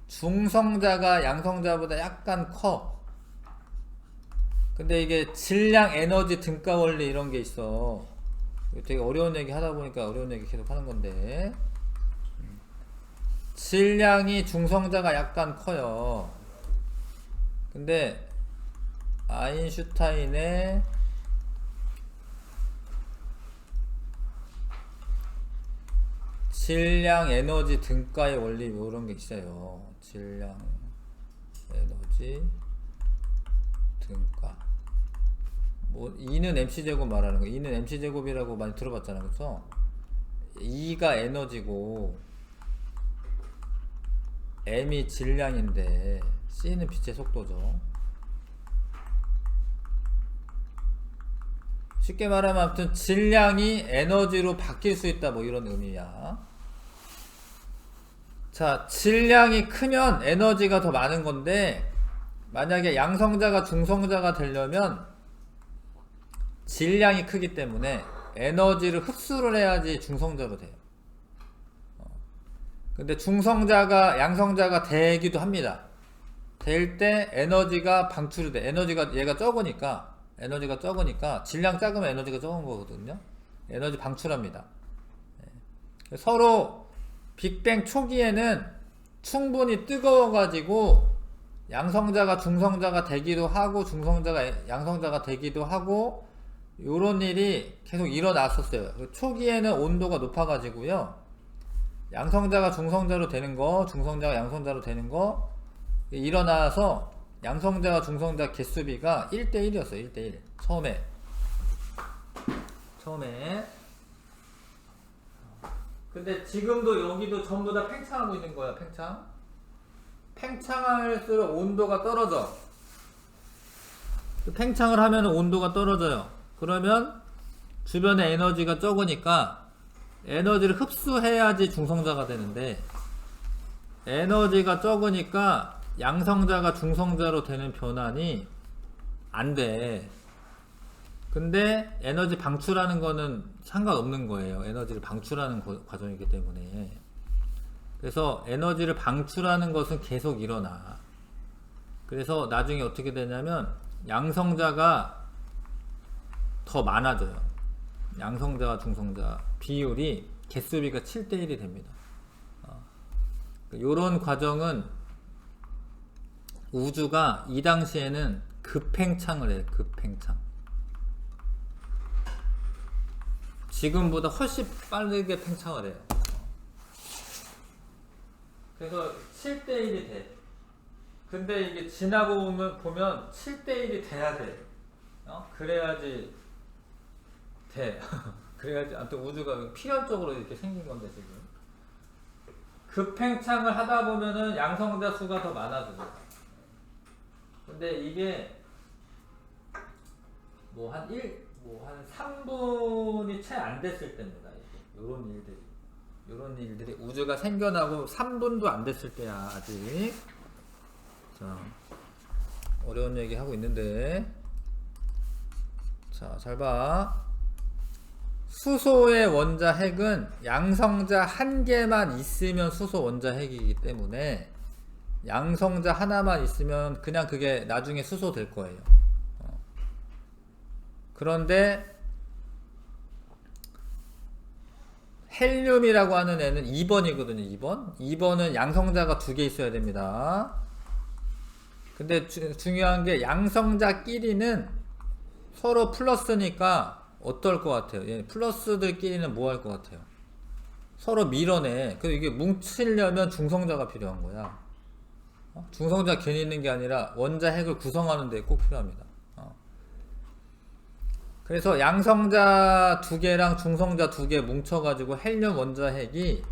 중성자가 양성자보다 약간 커. 근데 이게 질량, 에너지, 등가 원리 이런 게 있어. 되게 어려운 얘기 하다 보니까 어려운 얘기 계속 하는 건데, 질량이 중성자가 약간 커요. 근데 아인슈타인의 질량, 에너지, 등가의 원리 뭐 이런 게 있어요. 질량, 에너지, 등가. 뭐 E는 mc제곱 말하는 거. E는 mc제곱이라고 많이 들어봤잖아, 그쵸? E가 에너지고 m이 질량인데 C는 빛의 속도죠. 쉽게 말하면 아무튼 질량이 에너지로 바뀔 수 있다, 뭐 이런 의미야. 자, 질량이 크면 에너지가 더 많은 건데, 만약에 양성자가 중성자가 되려면 질량이 크기 때문에 에너지를 흡수를 해야지 중성자로 돼요. 근데 중성자가 양성자가 되기도 합니다. 될 때 에너지가 방출이 돼. 에너지가 얘가 적으니까 질량 작으면 에너지가 적은 거거든요. 에너지 방출합니다. 서로 빅뱅 초기에는 충분히 뜨거워 가지고 양성자가 중성자가 되기도 하고 중성자가 양성자가 되기도 하고 요런 일이 계속 일어났었어요. 초기에는 온도가 높아 가지고요, 양성자가 중성자로 되는 거, 중성자가 양성자로 되는 거 일어나서 양성자와 중성자 개수비가 1대1이었어요. 1대1. 처음에. 근데 지금도 여기도 전부 다 팽창하고 있는 거야. 팽창할수록 온도가 떨어져. 팽창을 하면 온도가 떨어져요. 그러면 주변에 에너지가 적으니까 에너지를 흡수해야지 중성자가 되는데, 에너지가 적으니까 양성자가 중성자로 되는 변환이 안 돼. 근데 에너지 방출하는 거는 상관없는 거예요. 에너지를 방출하는 과정이기 때문에. 그래서 에너지를 방출하는 것은 계속 일어나. 그래서 나중에 어떻게 되냐면 양성자가 더 많아져요. 양성자와 중성자 비율이 개수비가 7대1이 됩니다. 요런 과정은 우주가 이 당시에는 급팽창을 해요. 급팽창. 지금보다 훨씬 빠르게 팽창을 해요. 그래서 7대1이 돼. 근데 이게 지나고 보면 7대1이 돼야 돼. 그래야지 돼. 그래야지. 아무튼 우주가 필연적으로 이렇게 생긴 건데, 지금. 급팽창을 하다 보면은 양성자 수가 더 많아져요. 근데 이게 한 3분이 채 안 됐을 때입니다. 요런 일들이 우주가 생겨나고 3분도 안 됐을 때야, 아직. 자, 어려운 얘기 하고 있는데. 자, 잘 봐. 수소의 원자 핵은 양성자 한 개만 있으면 수소 원자 핵이기 때문에 양성자 하나만 있으면 그냥 그게 나중에 수소 될 거예요. 그런데 헬륨이라고 하는 애는 2번이거든요. 2번은 양성자가 2개 있어야 됩니다. 근데 중요한 게 양성자끼리는 서로 플러스니까 어떨 것 같아요? 예, 플러스들끼리는 뭐 할 것 같아요? 서로 밀어내. 그래서 이게 뭉치려면 중성자가 필요한 거야. 중성자 괜히 있는 게 아니라 원자 핵을 구성하는 데 꼭 필요합니다. 그래서 양성자 2개랑 중성자 2개 뭉쳐가지고 헬륨 원자 핵이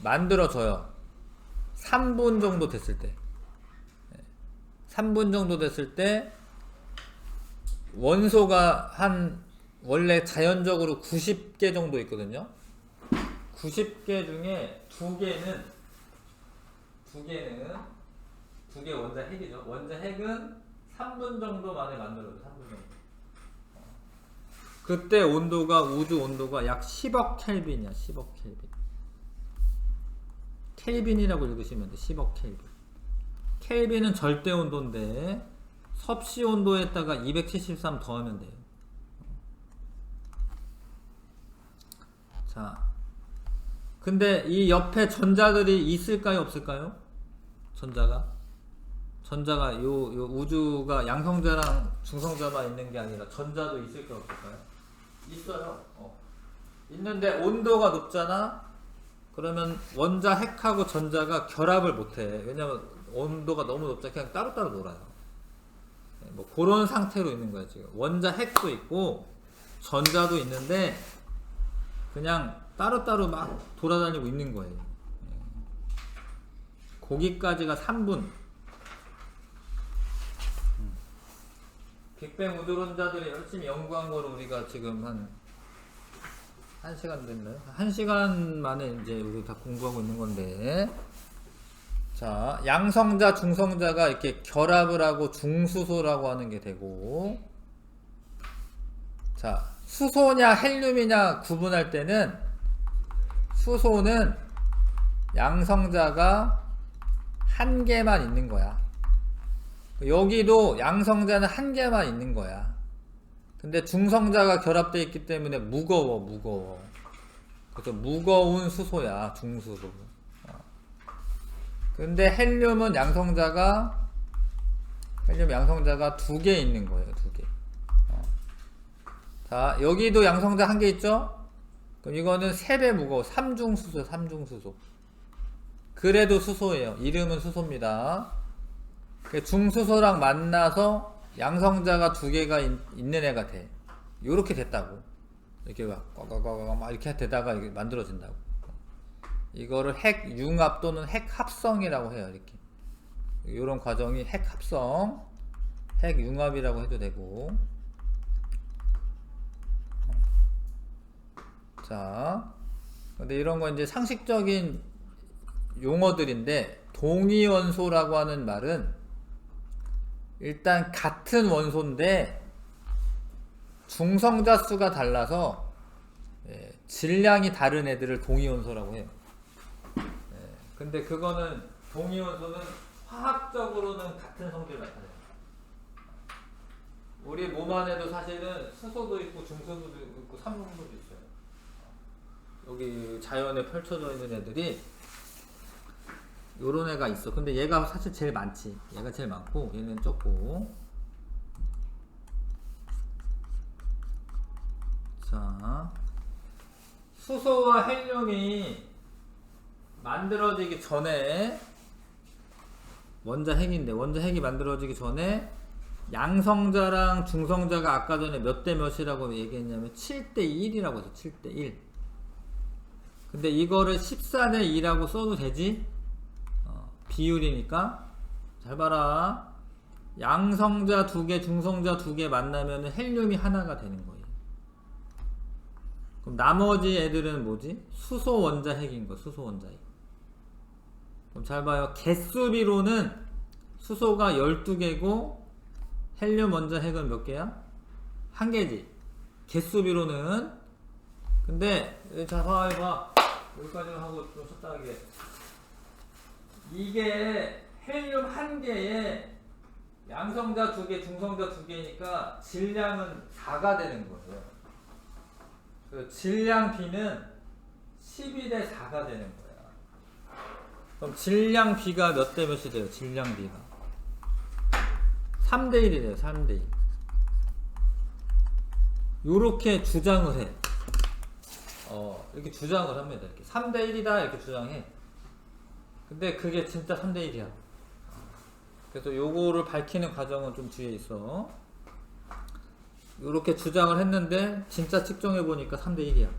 만들어져요. 3분 정도 됐을 때. 3분 정도 됐을 때 원소가 원래 자연적으로 90개 정도 있거든요. 90개 중에 2개 원자 핵이죠. 원자 핵은 3분 정도 만에 만들어져요. 3분 정도. 그때 우주 온도가 약 10억 켈빈이야. 10억 켈빈. 켈빈이라고 읽으시면 돼. 10억 켈빈. 켈빈은 절대 온도인데 섭씨 온도에다가 273 더하면 돼요. 자, 근데 이 옆에 전자들이 있을까요, 없을까요? 전자가 요 우주가 양성자랑 중성자만 있는 게 아니라 전자도 있을까요, 없을까요? 있어요. 있는데 온도가 높잖아. 그러면 원자 핵하고 전자가 결합을 못해. 왜냐면 온도가 너무 높자 그냥 따로따로 놀아요. 뭐 그런 상태로 있는 거야 지금. 원자 핵도 있고 전자도 있는데 그냥 따로따로 막 돌아다니고 있는 거예요. 거기까지가 3분. 빅뱅 우주론자들이 열심히 연구한 거를 우리가 지금 한 1시간 됐나요? 1시간 만에 이제 우리 다 공부하고 있는 건데. 자, 양성자, 중성자가 이렇게 결합을 하고 중수소라고 하는 게 되고, 자, 수소냐 헬륨이냐 구분할 때는 수소는 양성자가 1개만 있는 거야. 여기도 양성자는 1개만 있는 거야. 근데 중성자가 결합되어 있기 때문에 무거워. 그래서 무거운 수소야, 중수소. 근데 헬륨은 양성자가 2개 있는 거예요, 2개. 자, 여기도 양성자 1개 있죠? 그럼 이거는 3배 무거워. 3중수소. 그래도 수소예요. 이름은 수소입니다. 중수소랑 만나서 양성자가 2개가 있는 애가 돼. 요렇게 됐다고. 이렇게 막 이렇게 되다가 이게 만들어진다고. 이거를 핵융합 또는 핵합성이라고 해요. 이렇게. 요런 과정이 핵합성, 핵융합이라고 해도 되고. 자, 근데 이런 거 이제 상식적인 용어들인데, 동위원소라고 하는 말은 일단 같은 원소인데 중성자 수가 달라서 질량이 다른 애들을 동위원소라고 해요. 근데 그거는 동위원소는 화학적으로는 같은 성질을 나타내요. 우리 몸 안에도 사실은 수소도 있고 중수소도 있고 삼중소도 있어요. 여기 자연에 펼쳐져 있는 애들이 요런 애가 있어. 근데 얘가 사실 제일 많지. 얘가 제일 많고 얘는 적고. 자, 수소와 헬륨이 만들어지기 전에 원자 핵이 만들어지기 전에 양성자랑 중성자가 아까 전에 몇 대 몇이라고 얘기했냐면 7대 1이라고 해서 7대 1. 근데 이거를 14대 2라고 써도 되지? 비율이니까. 잘 봐라. 양성자 2개, 중성자 2개 만나면 헬륨이 하나가 되는 거예요. 그럼 나머지 애들은 뭐지? 수소 원자 핵인 거, 수소 원자 핵. 그럼 잘 봐요. 개수비로는 수소가 12개고 헬륨 원자 핵은 몇 개야? 1개지. 개수비로는. 근데 자, 봐봐. 여기까지 하고 좀 적당하게. 이게 헬륨 1개에 양성자 2개, 중성자 2개니까 질량은 4가 되는 거예요. 그 질량 B는 12대 4가 되는 거야. 그럼 질량 B가 몇 대 몇이 돼요? 질량 B가 3대 1이 돼요. 3대 1. 요렇게 주장을 해. 이렇게 주장을 합니다. 이렇게 3대1이다 이렇게 주장해. 근데 그게 진짜 3대1이야. 그래서 요거를 밝히는 과정은 좀 뒤에 있어. 이렇게 주장을 했는데 진짜 측정해 보니까 3대1이야.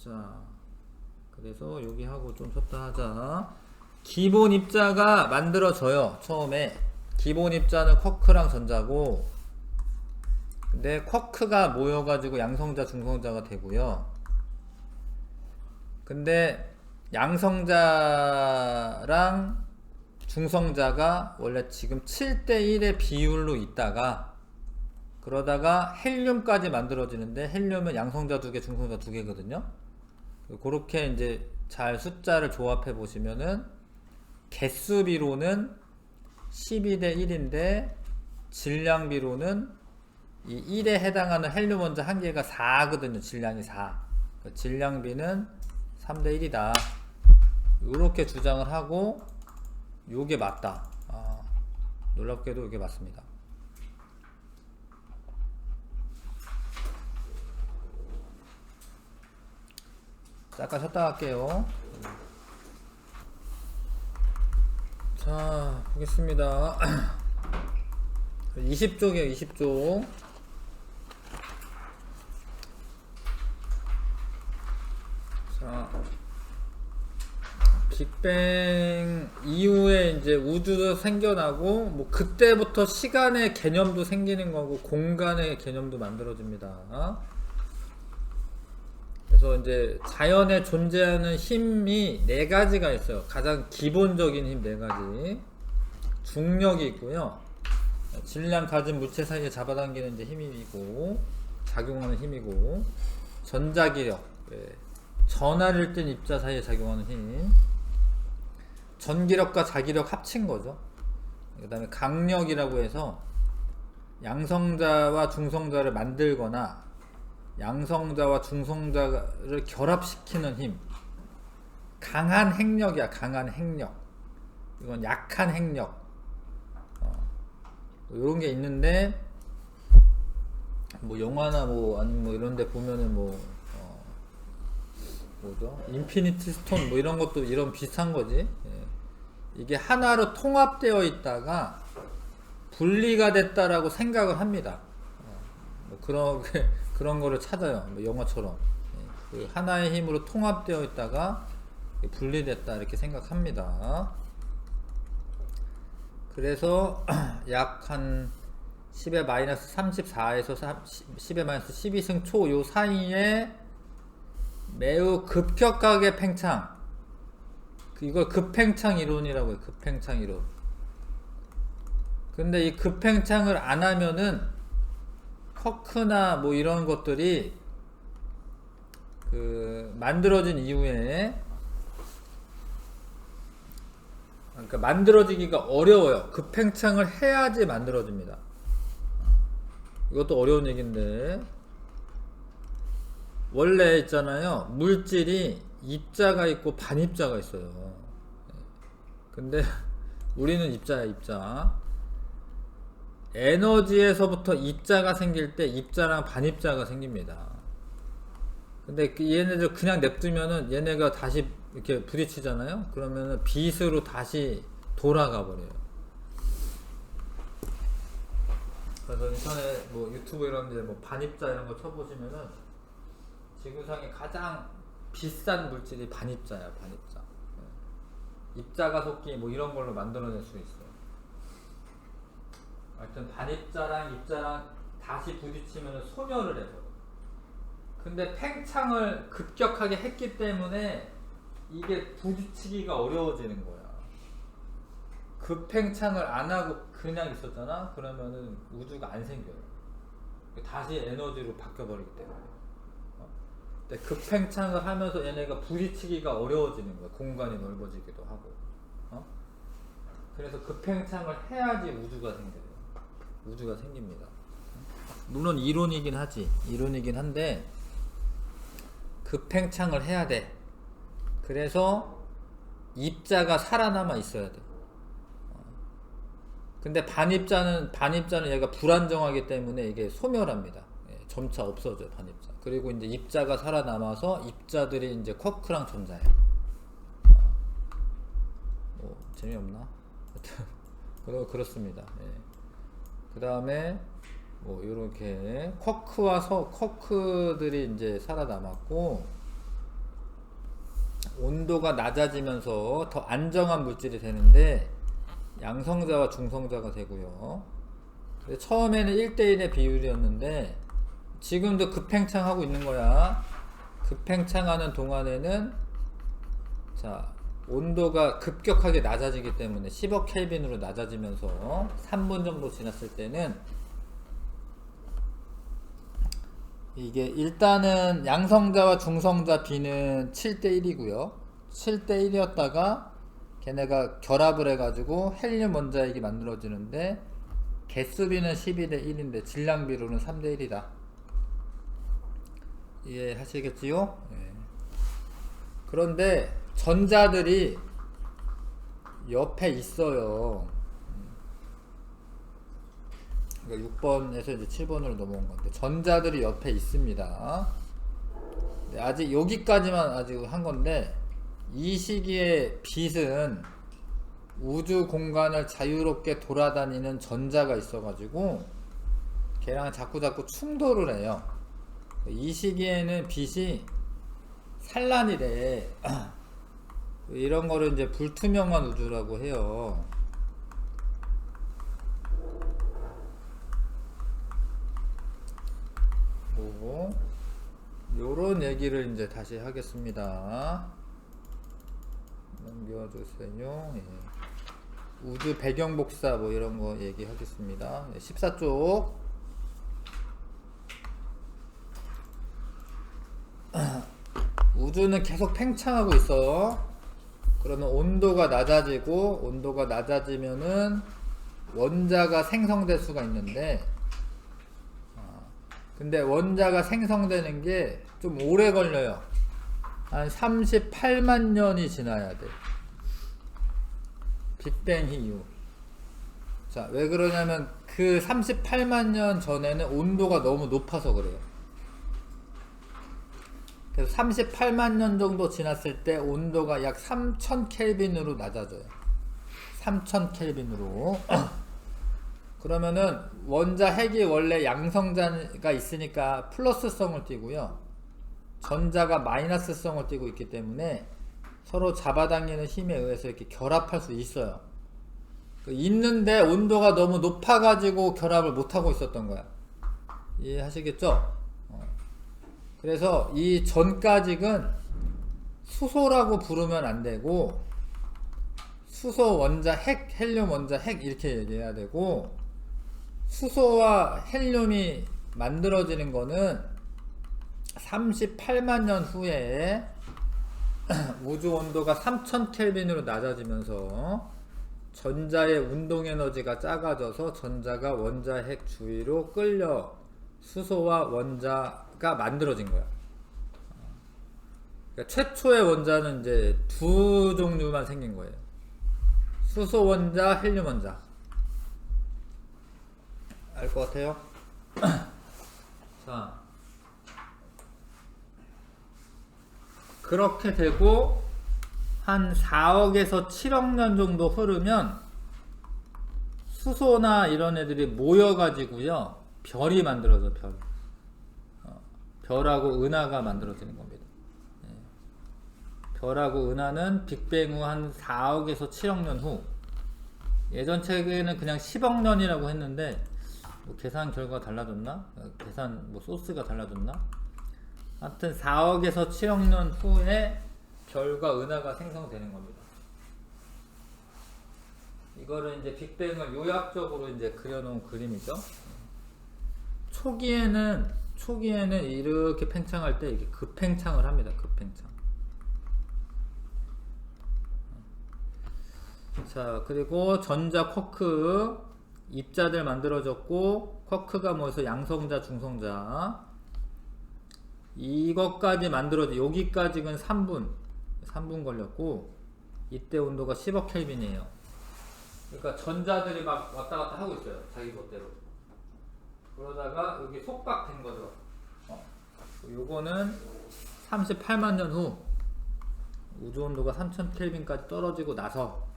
자, 그래서 여기 하고 좀 섰다 하자. 기본 입자가 만들어져요. 처음에 기본 입자는 쿼크랑 전자고, 근데 쿼크가 모여가지고 양성자 중성자가 되고요. 근데 양성자랑 중성자가 원래 지금 7대1의 비율로 있다가, 그러다가 헬륨까지 만들어지는데, 헬륨은 양성자 2개 중성자 2개거든요 그렇게 이제 잘 숫자를 조합해 보시면은 개수비로는 12대1인데 질량비로는 이 1에 해당하는 헬륨 원자 한 개가 4거든요. 질량이 4. 질량비는 3대1이다. 이렇게 주장을 하고, 요게 맞다. 놀랍게도 이게 맞습니다. 잠깐 쉬었다 갈게요. 자, 보겠습니다. 20쪽이에요, 20쪽. 자, 빅뱅 이후에 이제 우주도 생겨나고, 뭐 그때부터 시간의 개념도 생기는 거고 공간의 개념도 만들어집니다. 그래서 이제 자연에 존재하는 힘이 4가지가 있어요. 가장 기본적인 힘 4가지. 중력이 있고요. 질량 가진 물체 사이에 잡아당기는 이제 힘이고, 작용하는 힘이고, 전자기력, 전하를 띤 입자 사이에 작용하는 힘, 전기력과 자기력 합친 거죠. 그 다음에 강력이라고 해서 양성자와 중성자를 만들거나 양성자와 중성자를 결합시키는 힘. 강한 핵력이야. 강한 핵력. 이건 약한 핵력. 요런 게 있는데, 뭐 영화나 뭐 아니면 뭐 이런 데 보면은 뭐죠? 인피니티 스톤 뭐 이런 것도 이런 비슷한 거지. 이게 하나로 통합되어 있다가 분리가 됐다라고 생각을 합니다. 뭐 그런 거를 찾아요. 뭐 영화처럼. 그 하나의 힘으로 통합되어 있다가 분리됐다 이렇게 생각합니다. 그래서 약 한 10의 마이너스 34에서 10의 마이너스 12승 초 요 사이에 매우 급격하게 팽창, 이걸 급팽창 이론이라고 해요. 급팽창 이론. 근데 이 급팽창을 안 하면은 쿼크나 뭐 이런 것들이 만들어진 이후에, 그러니까 만들어지기가 어려워요. 급팽창을 해야지 만들어집니다. 이것도 어려운 얘기인데, 원래 있잖아요. 물질이 입자가 있고 반입자가 있어요. 근데 우리는 입자야, 입자. 에너지에서부터 입자가 생길 때 입자랑 반입자가 생깁니다. 근데 얘네들 그냥 냅두면은 얘네가 다시 이렇게 부딪히잖아요. 그러면은 빛으로 다시 돌아가 버려요. 그래서 인터넷 뭐 유튜브 이런 데 뭐 반입자 이런 거 쳐보시면은 지구상에 가장 비싼 물질이 반입자야, 반입자. 입자가 섞기 뭐 이런 걸로 만들어낼 수 있어요. 하여튼 반입자랑 입자랑 다시 부딪히면 소멸을 해서. 근데 팽창을 급격하게 했기 때문에 이게 부딪히기가 어려워지는 거야. 급팽창을 안 하고 그냥 있었잖아? 그러면은 우주가 안 생겨요. 다시 에너지로 바뀌어버리기 때문에. 근데 급팽창을 하면서 얘네가 부딪히기가 어려워지는 거야. 공간이 넓어지기도 하고. 그래서 급팽창을 해야지 우주가 생겨요. 우주가 생깁니다. 물론 이론이긴 하지. 이론이긴 한데 급팽창을 해야 돼. 그래서 입자가 살아남아 있어야 돼. 근데 반입자는 얘가 불안정하기 때문에 이게 소멸합니다. 점차 없어져요, 반입자. 그리고 이제 입자가 살아남아서 입자들이 이제 쿼크랑 전자예요. 뭐 재미없나? 그렇습니다. 예. 그 다음에 뭐 이렇게 쿼크들이 이제 살아남았고, 온도가 낮아지면서 더 안정한 물질이 되는데 양성자와 중성자가 되고요. 처음에는 1대1의 비율이었는데 지금도 급팽창하고 있는 거야. 급팽창하는 동안에는 자, 온도가 급격하게 낮아지기 때문에 10억 켈빈으로 낮아지면서 3분 정도 지났을 때는 이게 일단은 양성자와 중성자 B는 7대1이고요. 7대1이었다가 걔네가 결합을 해가지고 헬륨 원자핵이 만들어지는데 개수비는 12대1인데 질량비로는 3대1이다. 이해하시겠지요? 예. 그런데 전자들이 옆에 있어요. 그러니까 6번에서 이제 7번으로 넘어온 건데 전자들이 옆에 있습니다. 아직 여기까지만 아직 한 건데 이 시기에 빛은 우주 공간을 자유롭게 돌아다니는 전자가 있어가지고 걔랑 자꾸 충돌을 해요. 이 시기에는 빛이 산란이래. 이런 거를 이제 불투명한 우주라고 해요. 요런 얘기를 이제 다시 하겠습니다. 넘겨주세요. 예. 우주 배경 복사 뭐 이런 거 얘기하겠습니다. 14쪽. 우주는 계속 팽창하고 있어. 그러면 온도가 낮아지면은 원자가 생성될 수가 있는데, 근데 원자가 생성되는 게 좀 오래 걸려요. 한 38만 년이 지나야 돼. 빅뱅 이후. 자, 왜 그러냐면 그 38만 년 전에는 온도가 너무 높아서 그래요. 그래서 38만 년 정도 지났을 때 온도가 약 3000 켈빈으로 낮아져요. 3000 켈빈으로. 그러면은 원자 핵이 원래 양성자가 있으니까 플러스성을 띠고요. 전자가 마이너스성을 띠고 있기 때문에 서로 잡아당기는 힘에 의해서 이렇게 결합할 수 있어요. 있는데 온도가 너무 높아가지고 결합을 못하고 있었던 거야. 이해하시겠죠? 그래서 이 전까지는 수소라고 부르면 안 되고 수소 원자 핵, 헬륨 원자 핵 이렇게 얘기해야 되고, 수소와 헬륨이 만들어지는 거는 38만 년 후에 우주 온도가 3000 켈빈으로 낮아지면서 전자의 운동 에너지가 작아져서 전자가 원자 핵 주위로 끌려 수소와 원자가 만들어진 거야. 그러니까 최초의 원자는 이제 두 종류만 생긴 거예요. 수소 원자, 헬륨 원자. 알 것 같아요? 자, 그렇게 되고 한 4억에서 7억 년 정도 흐르면 수소나 이런 애들이 모여가지고요, 별이 만들어져. 별하고 은하가 만들어지는 겁니다. 별하고 은하는 빅뱅 후 한 4억에서 7억 년 후. 예전 책에는 그냥 10억 년이라고 했는데 뭐 계산 결과 달라졌나? 계산 뭐 소스가 달라졌나? 하여튼 4억에서 7억 년 후에 별과 은하가 생성되는 겁니다. 이거를 이제 빅뱅을 요약적으로 이제 그려놓은 그림이죠. 초기에는 이렇게 팽창할 때 이게 급팽창을 합니다. 급팽창. 자, 그리고 전자 쿼크 입자들 만들어졌고, 쿼크가 모여서 양성자, 중성자. 이것까지 만들어져. 여기까지는 3분 걸렸고, 이때 온도가 10억 켈빈이에요. 그러니까 전자들이 막 왔다 갔다 하고 있어요. 자기 멋대로. 그러다가 여기 속박된 거죠. 요거는 38만 년 후 우주 온도가 3000켈빈까지 떨어지고 나서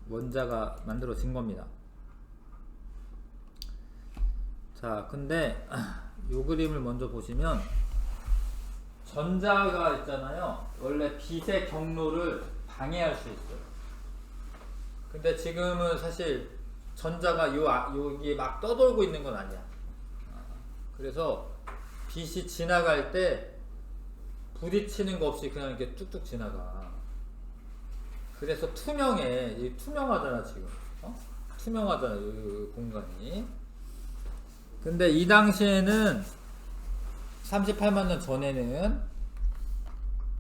원자가 만들어진 겁니다. 자, 근데 요 그림을 먼저 보시면 전자가 있잖아요. 원래 빛의 경로를 방해할 수 있어요. 근데 지금은 사실 전자가 여기 막 떠돌고 있는 건 아니야. 그래서 빛이 지나갈 때 부딪히는 거 없이 그냥 이렇게 뚝뚝 지나가. 그래서 투명해. 투명하잖아 지금. 투명하잖아 이 공간이. 근데 이 당시에는 38만 년 전에는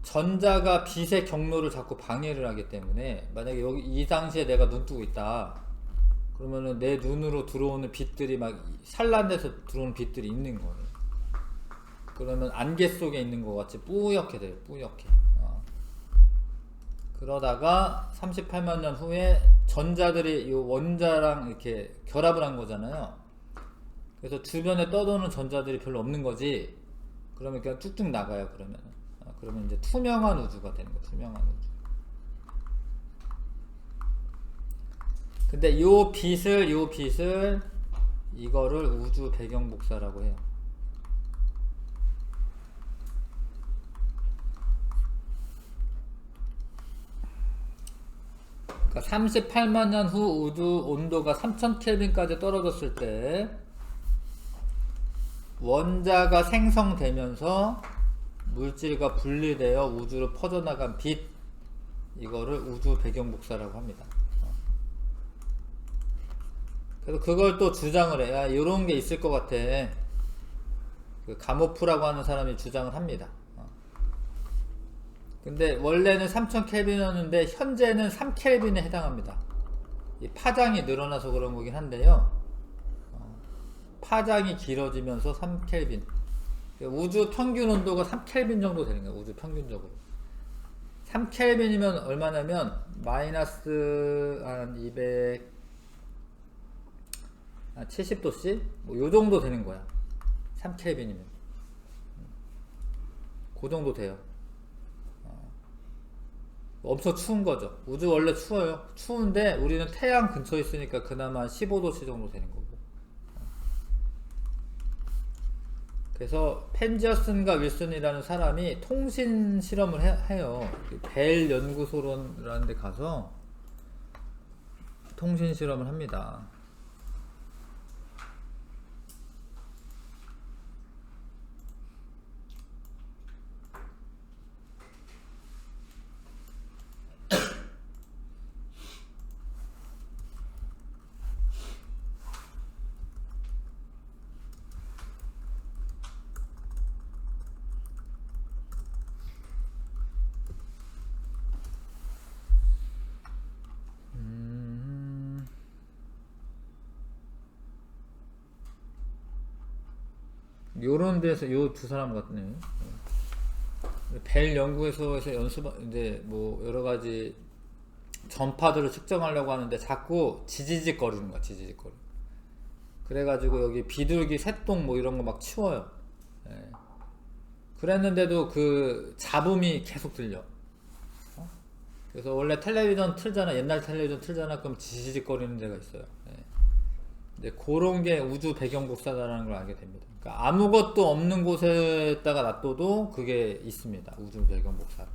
전자가 빛의 경로를 자꾸 방해를 하기 때문에 만약에 여기 이 당시에 내가 눈 뜨고 있다 그러면은 내 눈으로 들어오는 빛들이 막 산란돼서 들어오는 빛들이 있는 거예요. 그러면 안개 속에 있는 것 같이 뿌옇게 돼요. 뿌옇게. 그러다가 38만 년 후에 전자들이 이 원자랑 이렇게 결합을 한 거잖아요. 그래서 주변에 떠도는 전자들이 별로 없는 거지. 그러면 그냥 뚝뚝 나가요. 그러면 이제 투명한 우주가 되는 거예요. 투명한 우주. 근데 요 빛을 이거를 우주 배경 복사라고 해요. 그러니까 38만 년 후 우주 온도가 3000켈빈까지 떨어졌을 때 원자가 생성되면서 물질과 분리되어 우주로 퍼져나간 빛, 이거를 우주 배경 복사라고 합니다. 그래서 그걸 또 주장을 해. 야, 요런 게 있을 것 같아. 그 가모프라고 하는 사람이 주장을 합니다. 근데 원래는 3000켈빈이었는데 현재는 3켈빈에 해당합니다. 이 파장이 늘어나서 그런 거긴 한데요. 파장이 길어지면서 3켈빈. 우주 평균 온도가 3켈빈 정도 되는 거예요. 우주 평균적으로. 3켈빈이면 얼마냐면 마이너스 한 270도씨? 뭐 요 정도 되는 거야. 3켈빈이면. 그 정도 돼요. 엄청 추운 거죠. 우주 원래 추워요. 추운데 우리는 태양 근처에 있으니까 그나마 15도씨 정도 되는 거고. 그래서 펜지어슨과 윌슨이라는 사람이 통신 실험을 해요. 벨 연구소라는 데 가서 통신 실험을 합니다. 요런 데서 요 두 사람 같네요. 벨 연구소에서 이제 뭐 여러 가지 전파들을 측정하려고 하는데 자꾸 지지직 거리는 거야. 지지직거리. 그래가지고 여기 비둘기 새똥 뭐 이런 거 막 치워요. 예. 그랬는데도 그 잡음이 계속 들려. 그래서 원래 텔레비전 틀잖아. 옛날 텔레비전 틀잖아. 그럼 지지직거리는 데가 있어요. 예. 이제 그런 게 우주 배경 복사다라는 걸 알게 됩니다. 그러니까 아무것도 없는 곳에다가 놔둬도 그게 있습니다. 우주 배경 복사로.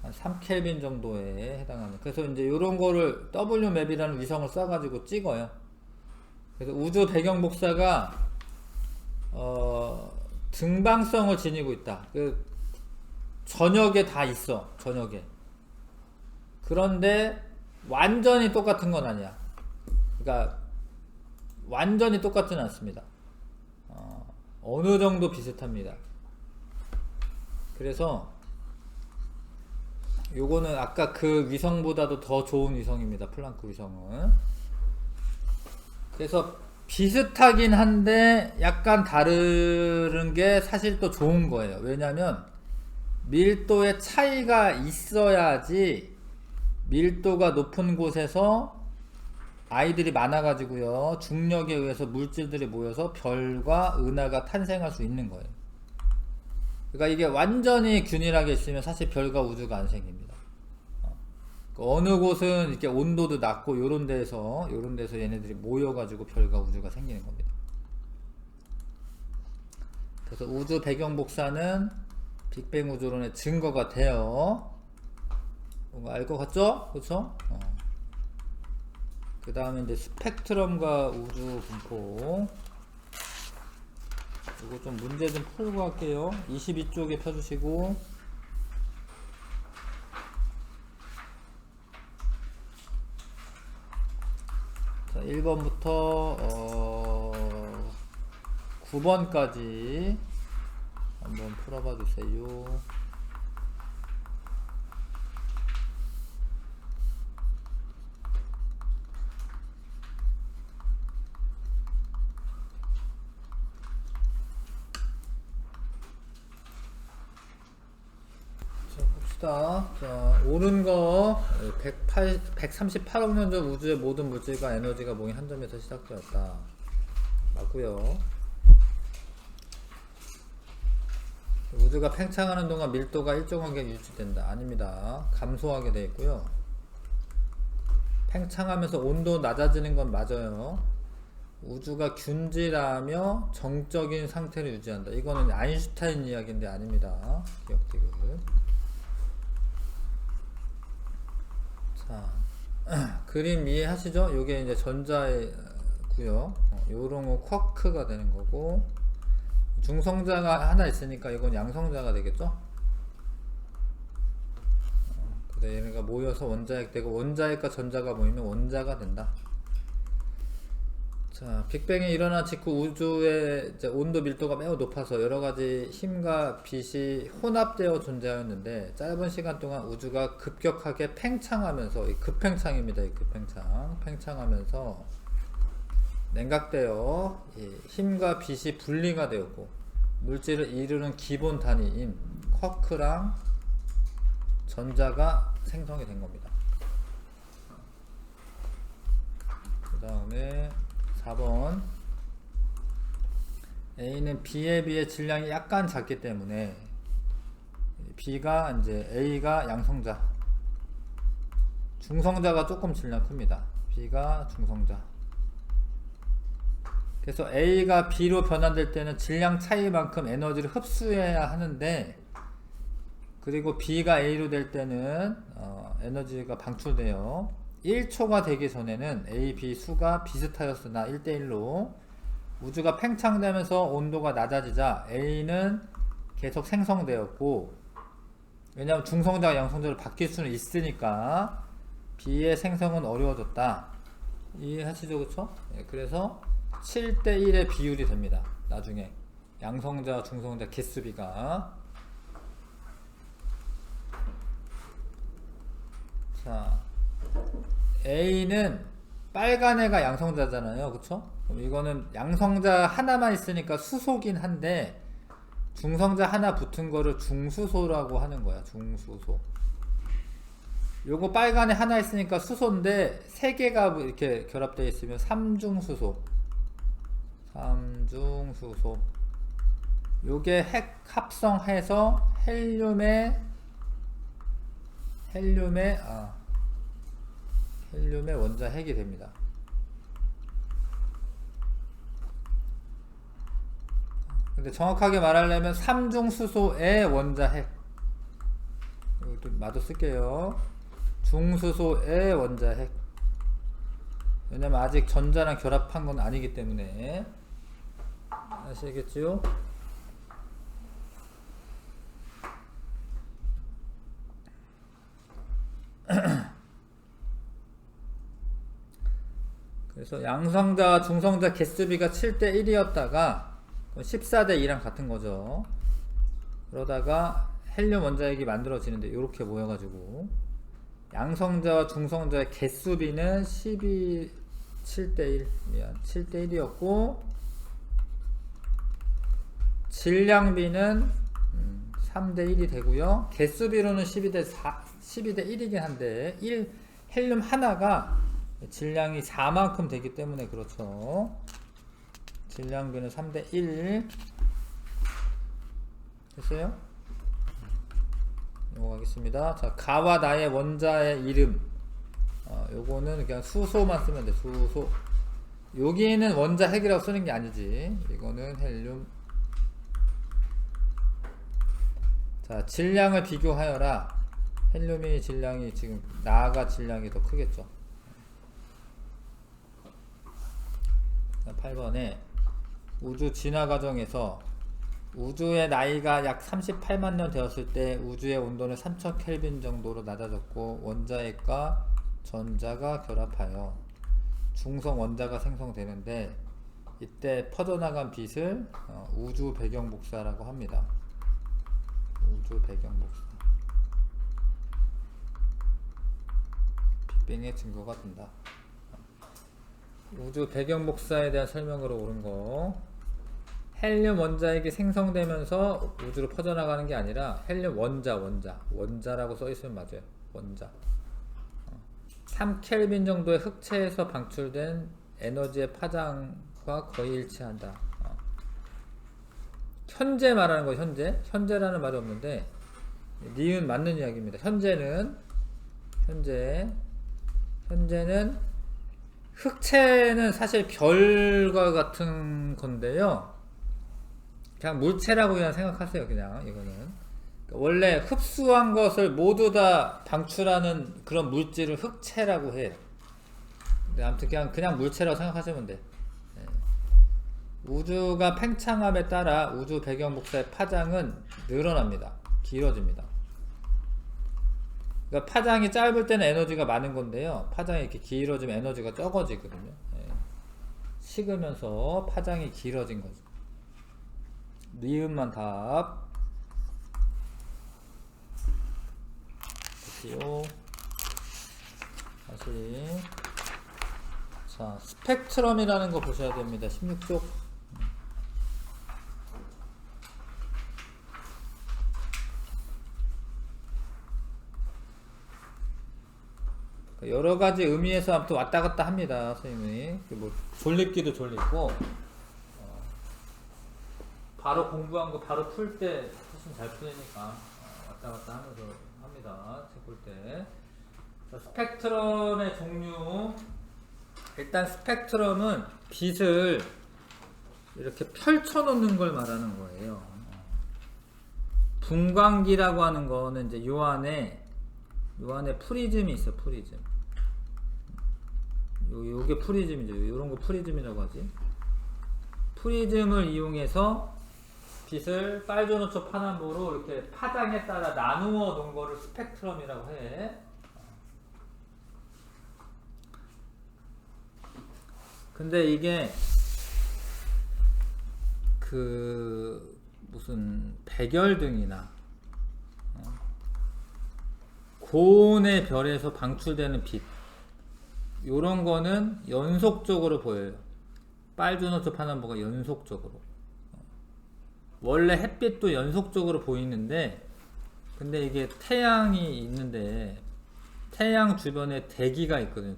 한 3켈빈 정도에 해당하는. 그래서 이제 이런 거를 WMAP이라는 위성을 쏴가지고 찍어요. 그래서 우주 배경 복사가 등방성을 지니고 있다. 그 저녁에 다 있어. 저녁에. 그런데 완전히 똑같은 건 아니야. 그러니까 완전히 똑같지는 않습니다. 어느 정도 비슷합니다. 그래서 요거는 아까 그 위성보다도 더 좋은 위성입니다. 플랑크 위성은. 그래서 비슷하긴 한데 약간 다른 게 사실 또 좋은 거예요. 왜냐면 밀도의 차이가 있어야지 밀도가 높은 곳에서 아이들이 많아가지고요. 중력에 의해서 물질들이 모여서 별과 은하가 탄생할 수 있는 거예요. 그러니까 이게 완전히 균일하게 있으면 사실 별과 우주가 안 생깁니다. 어느 곳은 이렇게 온도도 낮고 요런 데서 얘네들이 모여가지고 별과 우주가 생기는 겁니다. 그래서 우주 배경 복사는 빅뱅 우주론의 증거가 돼요. 뭔가 알 것 같죠? 그쵸? 그 다음에 이제 스펙트럼과 우주 분포. 이거 좀 문제 좀 풀고 할게요. 22쪽에 펴주시고. 자, 1번부터 9번까지 한번 풀어봐 주세요. 자, 옳은 거 138억 년 전 우주의 모든 물질과 에너지가 모인 한 점에서 시작되었다. 맞고요. 우주가 팽창하는 동안 밀도가 일정하게 유지된다. 아닙니다. 감소하게 되어 있고요. 팽창하면서 온도 낮아지는 건 맞아요. 우주가 균질하며 정적인 상태를 유지한다. 이거는 아인슈타인 이야기인데 아닙니다. 기억되길. 자, 그림 이해하시죠? 요게 이제 전자고요. 요런 거 쿼크가 되는 거고, 중성자가 하나 있으니까 이건 양성자가 되겠죠? 그래, 얘네가 모여서 원자핵 되고, 원자핵과 전자가 모이면 원자가 된다. 자, 빅뱅이 일어난 직후 우주의 이제 온도 밀도가 매우 높아서 여러가지 힘과 빛이 혼합되어 존재하였는데, 짧은 시간 동안 우주가 급격하게 팽창하면서, 이 급팽창입니다. 이 급팽창. 팽창하면서 냉각되어 힘과 빛이 분리가 되었고, 물질을 이루는 기본 단위인 쿼크랑 전자가 생성이 된 겁니다. 그 다음에 4번, A는 B에 비해 질량이 약간 작기 때문에 B가 이제 A가 양성자, 중성자가 조금 질량 큽니다. B가 중성자. 그래서 A가 B로 변환될 때는 질량 차이만큼 에너지를 흡수해야 하는데, 그리고 B가 A로 될 때는 에너지가 방출돼요. 1초가 되기 전에는 A, B 수가 비슷하였으나 1대1로 우주가 팽창되면서 온도가 낮아지자 A는 계속 생성되었고, 왜냐하면 중성자가 양성자로 바뀔 수는 있으니까 B의 생성은 어려워졌다. 이해하시죠? 그쵸? 네, 그래서 7대1의 비율이 됩니다. 나중에 양성자, 중성자 개수비가. 자, A는 빨간 애가 양성자잖아요. 그쵸? 그럼 이거는 양성자 하나만 있으니까 수소긴 한데, 중성자 하나 붙은 거를 중수소라고 하는 거야. 중수소. 요거 빨간 애 하나 있으니까 수소인데, 세 개가 이렇게 결합되어 있으면 삼중수소. 삼중수소. 요게 핵 합성해서 헬륨의 원자핵이 됩니다. 근데 정확하게 말하려면 삼중수소의 원자핵. 이것도 마저 쓸게요. 중수소의 원자핵. 왜냐면 아직 전자랑 결합한 건 아니기 때문에. 아시겠지요? 그래서 양성자, 중성자 개수비가 7대1이었다가 14대2랑 같은 거죠. 그러다가 헬륨 원자핵이 만들어지는데 이렇게 모여가지고 양성자와 중성자의 개수비는 7대1이었고, 질량비는 3대1이 되고요. 개수비로는 12대1이긴 한데 헬륨 하나가 질량이 4만큼 되기 때문에 그렇죠. 질량비는 3대 1 됐어요? 넘어가겠습니다. 자, 가와 나의 원자의 이름. 요거는 그냥 수소만 쓰면 돼. 수소. 여기는 원자 핵이라고 쓰는 게 아니지. 이거는 헬륨. 자, 질량을 비교하여라. 헬륨이 질량이 지금 나가 질량이 더 크겠죠. 8번에 우주 진화 과정에서 우주의 나이가 약 38만 년 되었을 때 우주의 온도는 3000켈빈 정도로 낮아졌고 원자핵과 전자가 결합하여 중성 원자가 생성되는데 이때 퍼져나간 빛을 우주 배경 복사라고 합니다. 우주 배경 복사. 빅뱅의 증거가 된다. 우주 배경 복사에 대한 설명으로 옳은 거. 헬륨 원자핵이 생성되면서 우주로 퍼져나가는 게 아니라 헬륨 원자라고 써있으면 맞아요. 원자. 3켈빈 정도의 흑체에서 방출된 에너지의 파장과 거의 일치한다. 현재 말하는 거 현재라는 말이 없는데 니은 맞는 이야기입니다. 현재는 흑체는 사실 별과 같은 건데요. 그냥 물체라고 그냥 생각하세요. 그냥 이거는 원래 흡수한 것을 모두 다 방출하는 그런 물질을 흑체라고 해요. 근데 아무튼 그냥 물체라고 생각하시면 돼. 네. 우주가 팽창함에 따라 우주 배경 복사의 파장은 늘어납니다. 길어집니다. 그러니까 파장이 짧을 때는 에너지가 많은 건데요. 파장이 이렇게 길어지면 에너지가 적어지거든요. 네. 식으면서 파장이 길어진 거죠. 니은만 답. 다시요. 다시. 자, 스펙트럼이라는 거 보셔야 됩니다. 16쪽. 여러 가지 의미에서 아무튼 왔다 갔다 합니다. 선생님이. 뭐 졸립기도 졸리고, 바로 공부한 거 바로 풀 때 훨씬 잘 풀리니까 왔다 갔다 하면서 합니다. 책 볼 때. 자, 스펙트럼의 종류. 일단 스펙트럼은 빛을 이렇게 펼쳐 놓는 걸 말하는 거예요. 분광기라고 하는 거는 이제 요 안에 프리즘이 있어. 프리즘. 요게 프리즘이죠. 요런 거 프리즘이라고 하지. 프리즘을 이용해서 빛을 빨주노초 파남보로 이렇게 파장에 따라 나누어 놓은 거를 스펙트럼이라고 해. 근데 이게 무슨 백열등이나 고온의 별에서 방출되는 빛, 요런 거는 연속적으로 보여요. 빨주노초 파남보가 연속적으로. 원래 햇빛도 연속적으로 보이는데, 근데 이게 태양이 있는데 태양 주변에 대기가 있거든요.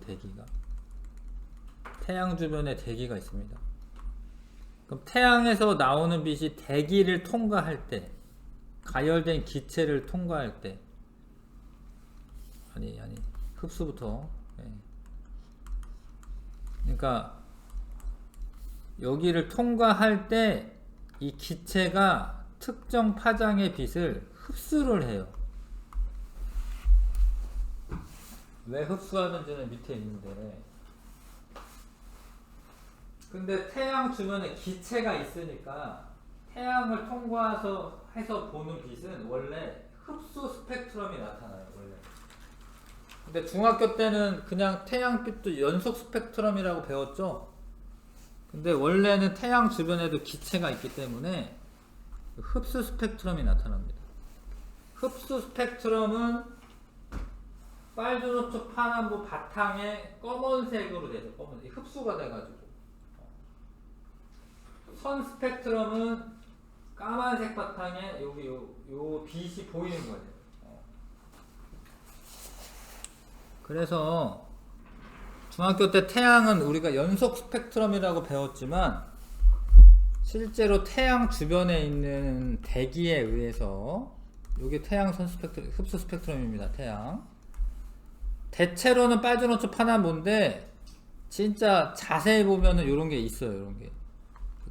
태양 주변에 대기가 있습니다. 그럼 태양에서 나오는 빛이 대기를 통과할 때, 가열된 기체를 통과할 때, 아니 흡수부터. 네. 그러니까 여기를 통과할 때 이 기체가 특정 파장의 빛을 흡수를 해요. 왜 흡수하는지는 밑에 있는데, 근데 태양 주변에 기체가 있으니까 태양을 통과해서 보는 빛은 원래 흡수 스펙트럼이 나타나요. 원래. 근데 중학교 때는 그냥 태양빛도 연속 스펙트럼이라고 배웠죠. 근데 원래는 태양 주변에도 기체가 있기 때문에 흡수 스펙트럼이 나타납니다. 흡수 스펙트럼은 빨주노초 파남보 바탕에 검은색으로 되죠. 검은색. 흡수가 돼가지고. 선 스펙트럼은 까만색 바탕에 여기 요 빛이 보이는 거예요. 그래서 중학교 때 태양은 우리가 연속 스펙트럼이라고 배웠지만 실제로 태양 주변에 있는 대기에 의해서 이게 태양 선 스펙트럼, 흡수 스펙트럼입니다. 태양. 대체로는 빨주노초 파남보인데 진짜 자세히 보면은 이런 게 있어요. 이런 게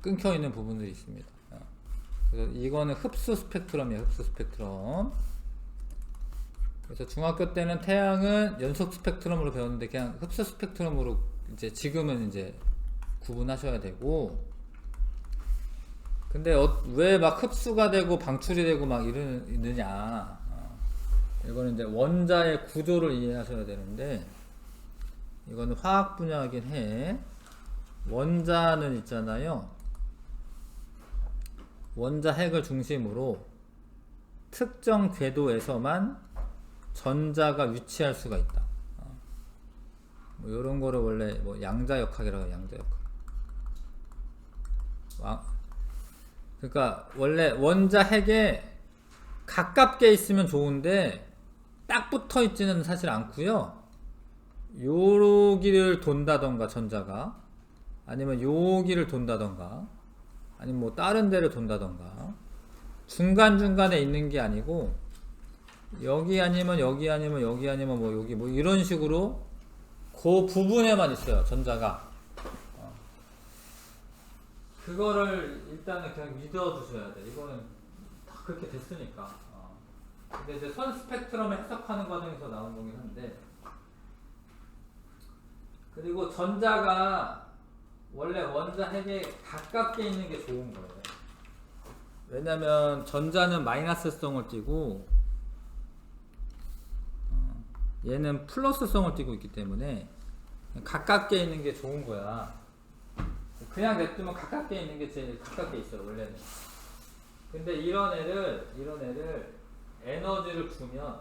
끊겨 있는 부분들이 있습니다. 그래서 이거는 흡수 스펙트럼이에요. 흡수 스펙트럼. 그래서 중학교 때는 태양은 연속 스펙트럼으로 배웠는데 그냥 흡수 스펙트럼으로 이제 지금은 이제 구분하셔야 되고. 근데 왜 막 흡수가 되고 방출이 되고 막 이러느냐. 이거는 이제 원자의 구조를 이해하셔야 되는데, 이거는 화학 분야이긴 해. 원자는 있잖아요. 원자 핵을 중심으로 특정 궤도에서만 전자가 위치할 수가 있다. 뭐 이런 거를 원래 뭐 양자역학이라고 해요. 양자역학. 그러니까 원래 원자 핵에 가깝게 있으면 좋은데 딱 붙어 있지는 사실 않고요. 요기를 돈다던가 전자가, 아니면 요기를 돈다던가, 아니면 뭐 다른 데를 돈다던가, 중간중간에 있는 게 아니고 여기 아니면 여기 아니면 여기 아니면 뭐 여기 뭐 이런 식으로 그 부분에만 있어요. 전자가. 그거를 일단은 그냥 믿어주셔야 돼. 이거는 다 그렇게 됐으니까. 근데 이제 선 스펙트럼을 해석하는 과정에서 나온 거긴 한데, 그리고 전자가 원래 원자 핵에 가깝게 있는 게 좋은 거예요. 왜냐면 전자는 마이너스성을 띠고 얘는 플러스성을 띠고 있기 때문에 가깝게 있는 게 좋은 거야. 그냥 냅두면 가깝게 있는 게 제일 가깝게 있어요, 원래는. 근데 이런 애를 에너지를 주면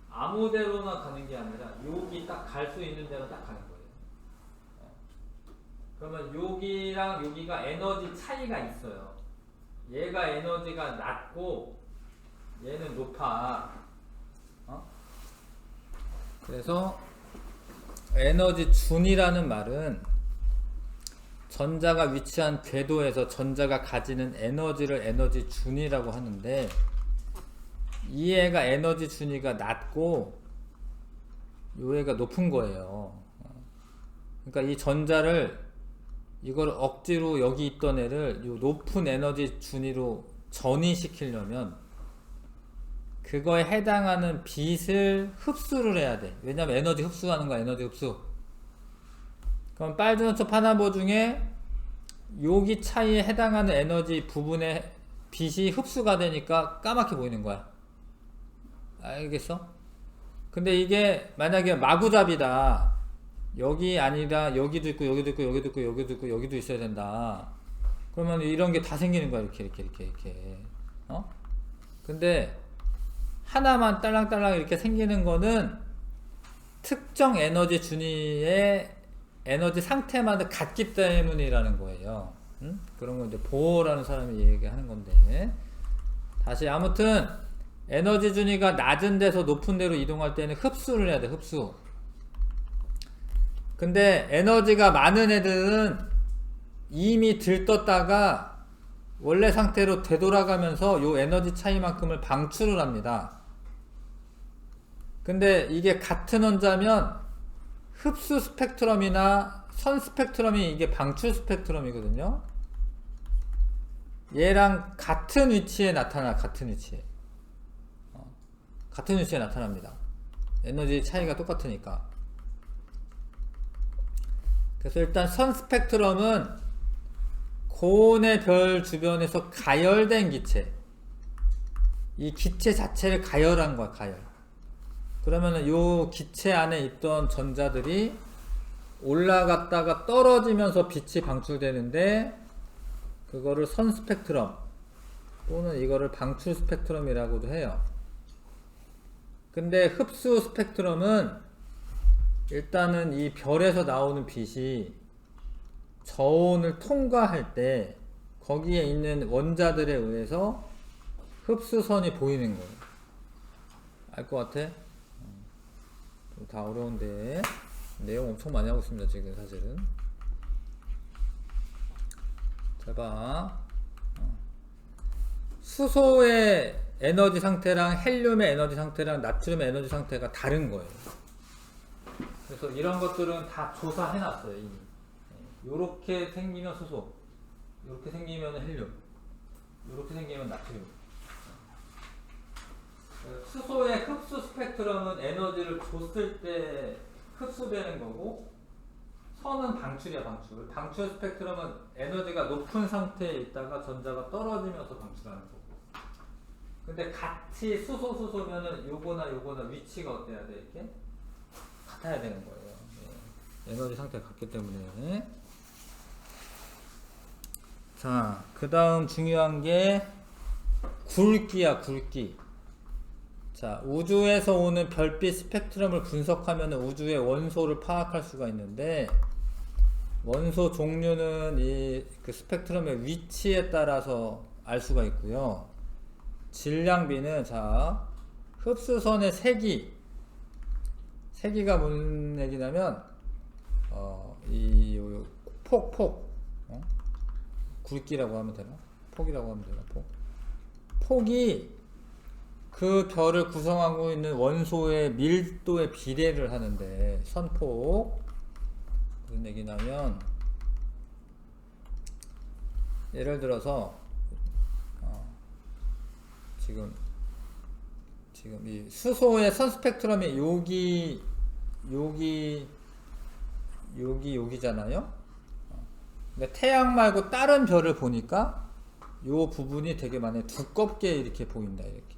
아무 데로만 가는 게 아니라 여기 딱 갈 수 있는 데로 딱 가는 거예요. 그러면 여기랑 여기가 에너지 차이가 있어요. 얘가 에너지가 낮고 얘는 높아. 그래서 에너지 준이라는 말은 전자가 위치한 궤도에서 전자가 가지는 에너지를 에너지 준이라고 하는데, 이 애가 에너지 준위가 낮고 요 애가 높은 거예요. 그러니까 이 전자를, 이걸 억지로 여기 있던 애를 요 높은 에너지 준위로 전이시키려면 그거에 해당하는 빛을 흡수를 해야 돼. 왜냐면 에너지 흡수하는 거야. 에너지 흡수. 그럼 빨주노초 파남보 중에 여기 차이에 해당하는 에너지 부분의 빛이 흡수가 되니까 까맣게 보이는 거야. 알겠어? 근데 이게 만약에 마구잡이다. 여기 아니라 여기도 있고 여기도 있고 여기도 있고 여기도 있고 여기도 있어야 된다. 그러면 이런 게 다 생기는 거야. 이렇게. 근데 하나만 딸랑딸랑 이렇게 생기는 거는 특정 에너지 준위의 에너지 상태마다 같기 때문이라는 거예요. 그런 거 이제 보호라는 사람이 얘기하는 건데, 다시 아무튼 에너지 준위가 낮은 데서 높은 데로 이동할 때는 흡수를 해야 돼. 흡수. 근데 에너지가 많은 애들은 이미 들떴다가 원래 상태로 되돌아가면서 요 에너지 차이만큼을 방출을 합니다. 근데 이게 같은 원자면 흡수 스펙트럼이나 선 스펙트럼이 이게 방출 스펙트럼이거든요. 얘랑 같은 위치에 나타나. 같은 위치에 나타납니다. 에너지 차이가 똑같으니까. 그래서 일단 선 스펙트럼은 고온의 별 주변에서 가열된 기체, 이 기체 자체를 가열한 거야. 가열. 그러면은 요 기체 안에 있던 전자들이 올라갔다가 떨어지면서 빛이 방출되는데, 그거를 선 스펙트럼 또는 이거를 방출 스펙트럼이라고도 해요. 근데 흡수 스펙트럼은 일단은 이 별에서 나오는 빛이 저온을 통과할 때 거기에 있는 원자들에 의해서 흡수선이 보이는 거예요. 알 것 같아? 다 어려운데 내용 엄청 많이 하고 있습니다 지금 사실은. 잘 봐. 수소의 에너지 상태랑 헬륨의 에너지 상태랑 나트륨의 에너지 상태가 다른 거예요. 그래서 이런 것들은 다 조사해 놨어요 이미. 요렇게 생기면 수소, 요렇게 생기면 헬륨, 요렇게 생기면 나트륨. 수소의 흡수 스펙트럼은 에너지를 줬을 때 흡수되는 거고, 선은 방출이야 방출. 방출 스펙트럼은 에너지가 높은 상태에 있다가 전자가 떨어지면서 방출하는 거고. 근데 같이 수소면은 요거나 위치가 어때야 돼? 이렇게 같아야 되는 거예요. 에너지 상태가 같기 때문에. 자, 그 다음 중요한 게 굵기야, 굵기. 자, 우주에서 오는 별빛 스펙트럼을 분석하면 우주의 원소를 파악할 수가 있는데, 원소 종류는 그 스펙트럼의 위치에 따라서 알 수가 있고요. 질량비는, 자, 흡수선의 세기가 무슨 얘기냐면, 폭, 굵기라고 하면 되나? 폭이라고 하면 되나? 폭이 그 별을 구성하고 있는 원소의 밀도에 비례를 하는데, 선폭. 무슨 얘기냐면, 예를 들어서, 지금 이 수소의 선 스펙트럼이 여기잖아요? 근데 태양 말고 다른 별을 보니까 요 부분이 되게 많이 두껍게 이렇게 보인다, 이렇게.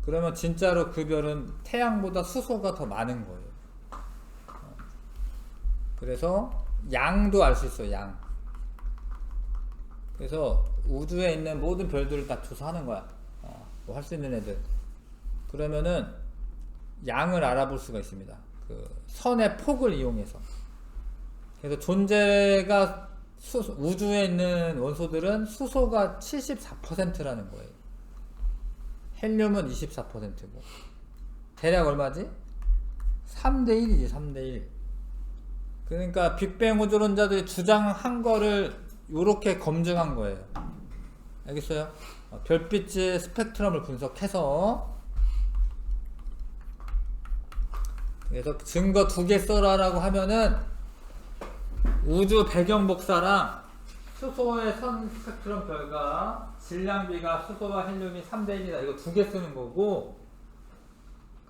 그러면 진짜로 그 별은 태양보다 수소가 더 많은 거예요. 그래서 양도 알 수 있어요, 양. 그래서 우주에 있는 모든 별들을 다 조사하는 거야. 뭐 할 수 있는 애들. 그러면은 양을 알아볼 수가 있습니다. 그 선의 폭을 이용해서. 그래서 존재가 우주에 있는 원소들은 수소가 74%라는 거예요. 헬륨은 24%고. 대략 얼마지? 3대1이지, 3대1. 그러니까 빅뱅 우주론자들이 주장한 거를 요렇게 검증한 거예요. 알겠어요? 별빛의 스펙트럼을 분석해서. 그래서 증거 2개 써라라고 하면은 우주 배경 복사랑 수소의 선 스펙트럼 결과 질량비가 수소와 헬륨이 3대1이다. 이거 2개 쓰는 거고,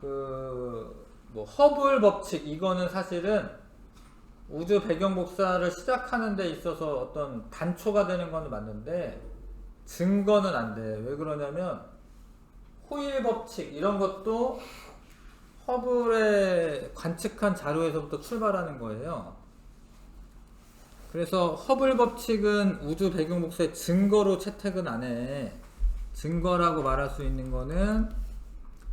뭐 허블 법칙, 이거는 사실은 우주 배경 복사를 시작하는 데 있어서 어떤 단초가 되는 건 맞는데 증거는 안 돼. 왜 그러냐면 호일 법칙 이런 것도 허블의 관측한 자료에서부터 출발하는 거예요. 그래서 허블 법칙은 우주 배경 복사의 증거로 채택은 안 해. 증거라고 말할 수 있는 거는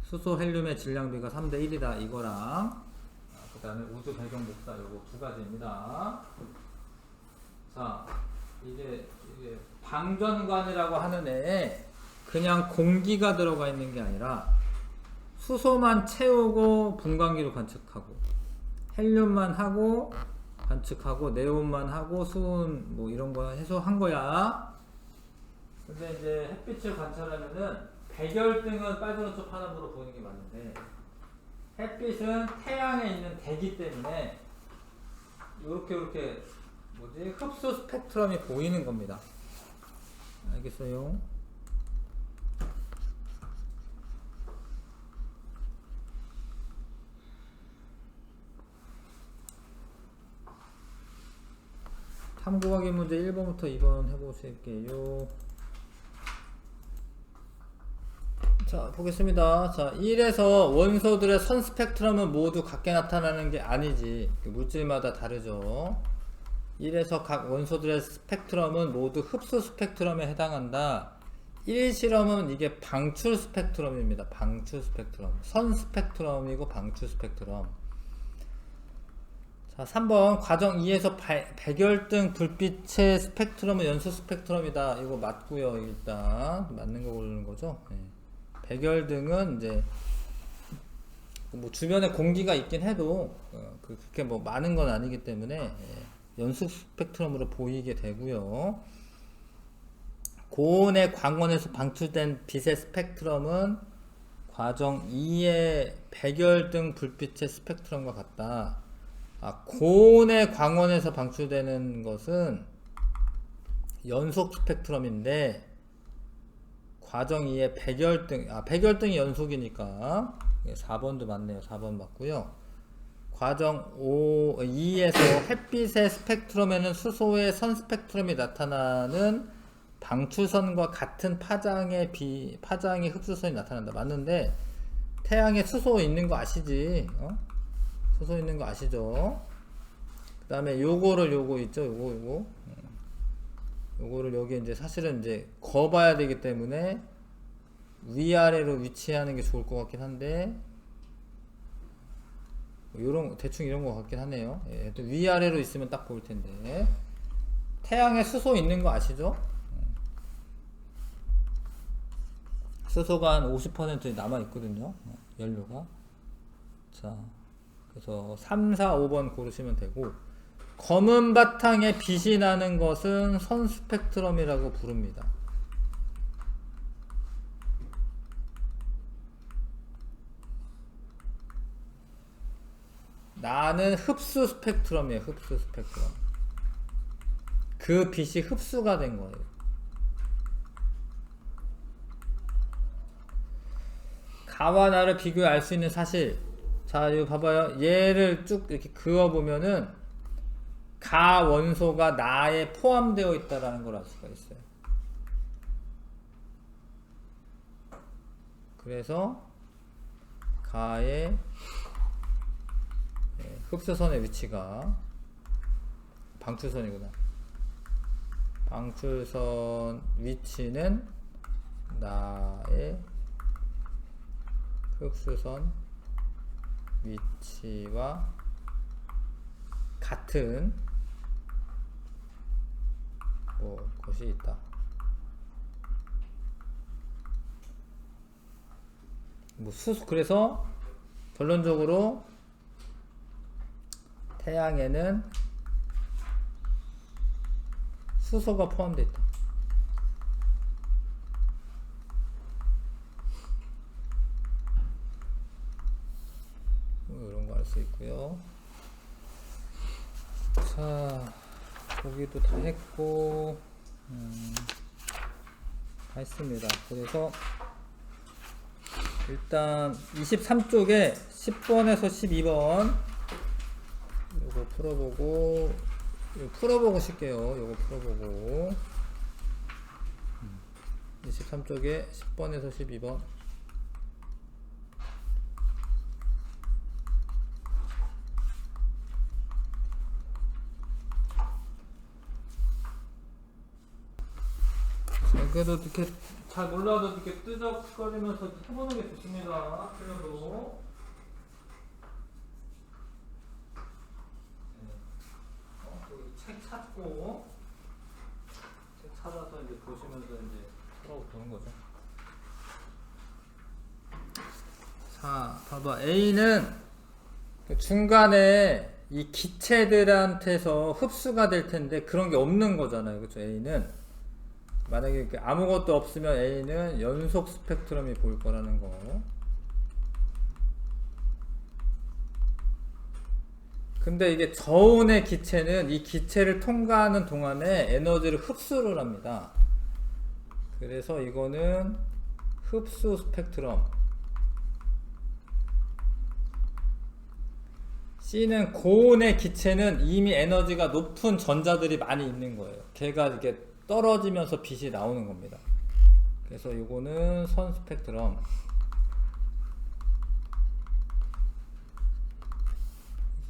수소 헬륨의 질량비가 3대1이다 이거랑, 그 다음에 우주 배경 복사 요거 2가지입니다. 자, 이게 방전관이라고 하는 애에 그냥 공기가 들어가 있는 게 아니라 수소만 채우고 분광기로 관측하고, 헬륨만 하고 관측하고, 네온만 하고, 수은 뭐 이런 거 해서 한 거야. 근데 이제 햇빛을 관찰하면은 백열등은 빨주노초 파남으로 보이는 게 맞는데, 햇빛은 태양에 있는 대기 때문에 요렇게 흡수 스펙트럼이 보이는 겁니다. 알겠어요? 탐구하기 문제 1번부터 2번 해보실게요. 자, 보겠습니다. 자, 1에서 원소들의 선 스펙트럼은 모두 같게 나타나는 게 아니지. 물질마다 다르죠. 1에서 각 원소들의 스펙트럼은 모두 흡수 스펙트럼에 해당한다. 1 실험은 이게 방출 스펙트럼입니다. 방출 스펙트럼. 선 스펙트럼이고 방출 스펙트럼. 자, 3번 과정 2에서 백열등 불빛의 스펙트럼은 연소 스펙트럼이다. 이거 맞고요. 일단 맞는 거 고르는 거죠. 네. 백열등은 이제 뭐 주변에 공기가 있긴 해도 그렇게 뭐 많은 건 아니기 때문에 연속 스펙트럼으로 보이게 되고요. 고온의 광원에서 방출된 빛의 스펙트럼은 과정 2의 백열등 불빛의 스펙트럼과 같다. 고온의 광원에서 방출되는 것은 연속 스펙트럼인데 과정 2의 백열등, 백열등이 연속이니까 4번도 맞네요. 4번 맞고요. 과정 2에서 햇빛의 스펙트럼에는 수소의 선 스펙트럼이 나타나는 방출선과 같은 파장의 흡수선이 나타난다. 맞는데 태양에 수소 있는 거 아시지? 수소 있는 거 아시죠? 그 다음에 요거 있죠? 요거를 여기 이제 사실은 이제 거봐야 되기 때문에 위아래로 위치하는 게 좋을 것 같긴 한데 대충 이런 것 같긴 하네요. 위아래로 있으면 딱 보일 텐데 태양에 수소 있는 거 아시죠? 수소가 한 50% 남아 있거든요. 연료가. 자, 그래서 3, 4, 5번 고르시면 되고 검은 바탕에 빛이 나는 것은 선 스펙트럼이라고 부릅니다. 나는 흡수 스펙트럼이에요. 흡수 스펙트럼. 그 빛이 흡수가 된 거예요. 가와 나를 비교해 알 수 있는 사실. 자, 이거 봐봐요. 얘를 쭉 이렇게 그어보면은 가 원소가 나에 포함되어 있다라는 걸 알 수가 있어요. 그래서 가의 흡수선의 위치가 방출선이구나. 방출선 위치는 나의 흡수선 위치와 같은 것이 있다. 그래서 결론적으로 태양에는 수소가 포함되어 있다. 이런 거 알 수 있고요. 자, 보기도 다 했고, 다 했습니다. 그래서 일단 23쪽에 10번에서 12번 요거 풀어보고 쉴게요. 요거 풀어보고 23쪽에 10번에서 12번 그래도 이렇게 잘 몰라도 이렇게 뜨적거리면서 해보는 게 좋습니다. 그래도 책 찾고 책 찾아서 이제 보시면서 이제 풀어 보는 거죠. 자, 봐봐. A는 중간에 이 기체들한테서 흡수가 될 텐데 그런 게 없는 거잖아요. 그렇죠? A는 만약에 아무것도 없으면 A는 연속 스펙트럼이 보일 거라는 거. 근데 이게 저온의 기체는 이 기체를 통과하는 동안에 에너지를 흡수를 합니다. 그래서 이거는 흡수 스펙트럼. C는 고온의 기체는 이미 에너지가 높은 전자들이 많이 있는 거예요. 걔가 이렇게 떨어지면서 빛이 나오는 겁니다. 그래서 이거는 선 스펙트럼.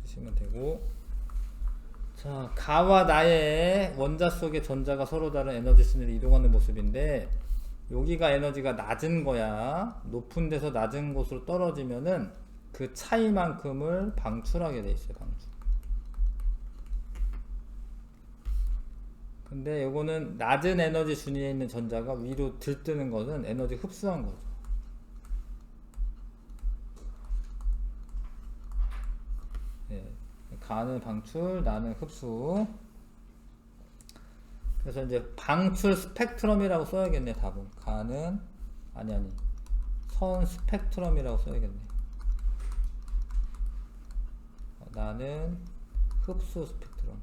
쓰시면 되고, 자, 가와 나의 원자 속의 전자가 서로 다른 에너지 순위를 이동하는 모습인데 여기가 에너지가 낮은 거야. 높은 데서 낮은 곳으로 떨어지면은 그 차이만큼을 방출하게 돼 있어요. 방출. 근데 요거는 낮은 에너지 순위에 있는 전자가 위로 들뜨는 것은 에너지 흡수한 거죠. 가는 방출, 나는 흡수. 그래서 이제 방출 스펙트럼이라고 써야겠네. 답은 가는 아니 선 스펙트럼이라고 써야겠네. 나는 흡수 스펙트럼.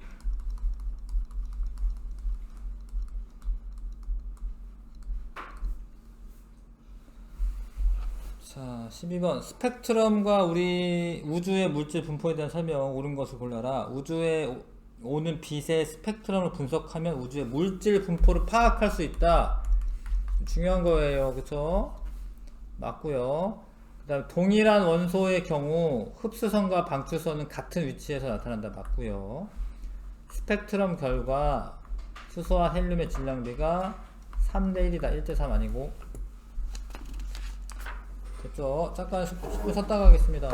자, 12번 스펙트럼과 우리 우주의 물질 분포에 대한 설명. 옳은 것을 골라라. 우주에 오는 빛의 스펙트럼을 분석하면 우주의 물질 분포를 파악할 수 있다. 중요한 거예요. 그쵸? 맞고요. 그 다음에 동일한 원소의 경우 흡수선과 방출선은 같은 위치에서 나타난다. 맞고요. 스펙트럼 결과 수소와 헬륨의 질량비가 3대1이다. 1대3 아니고. 됐죠? 잠깐 10분 쉬었다 가겠습니다.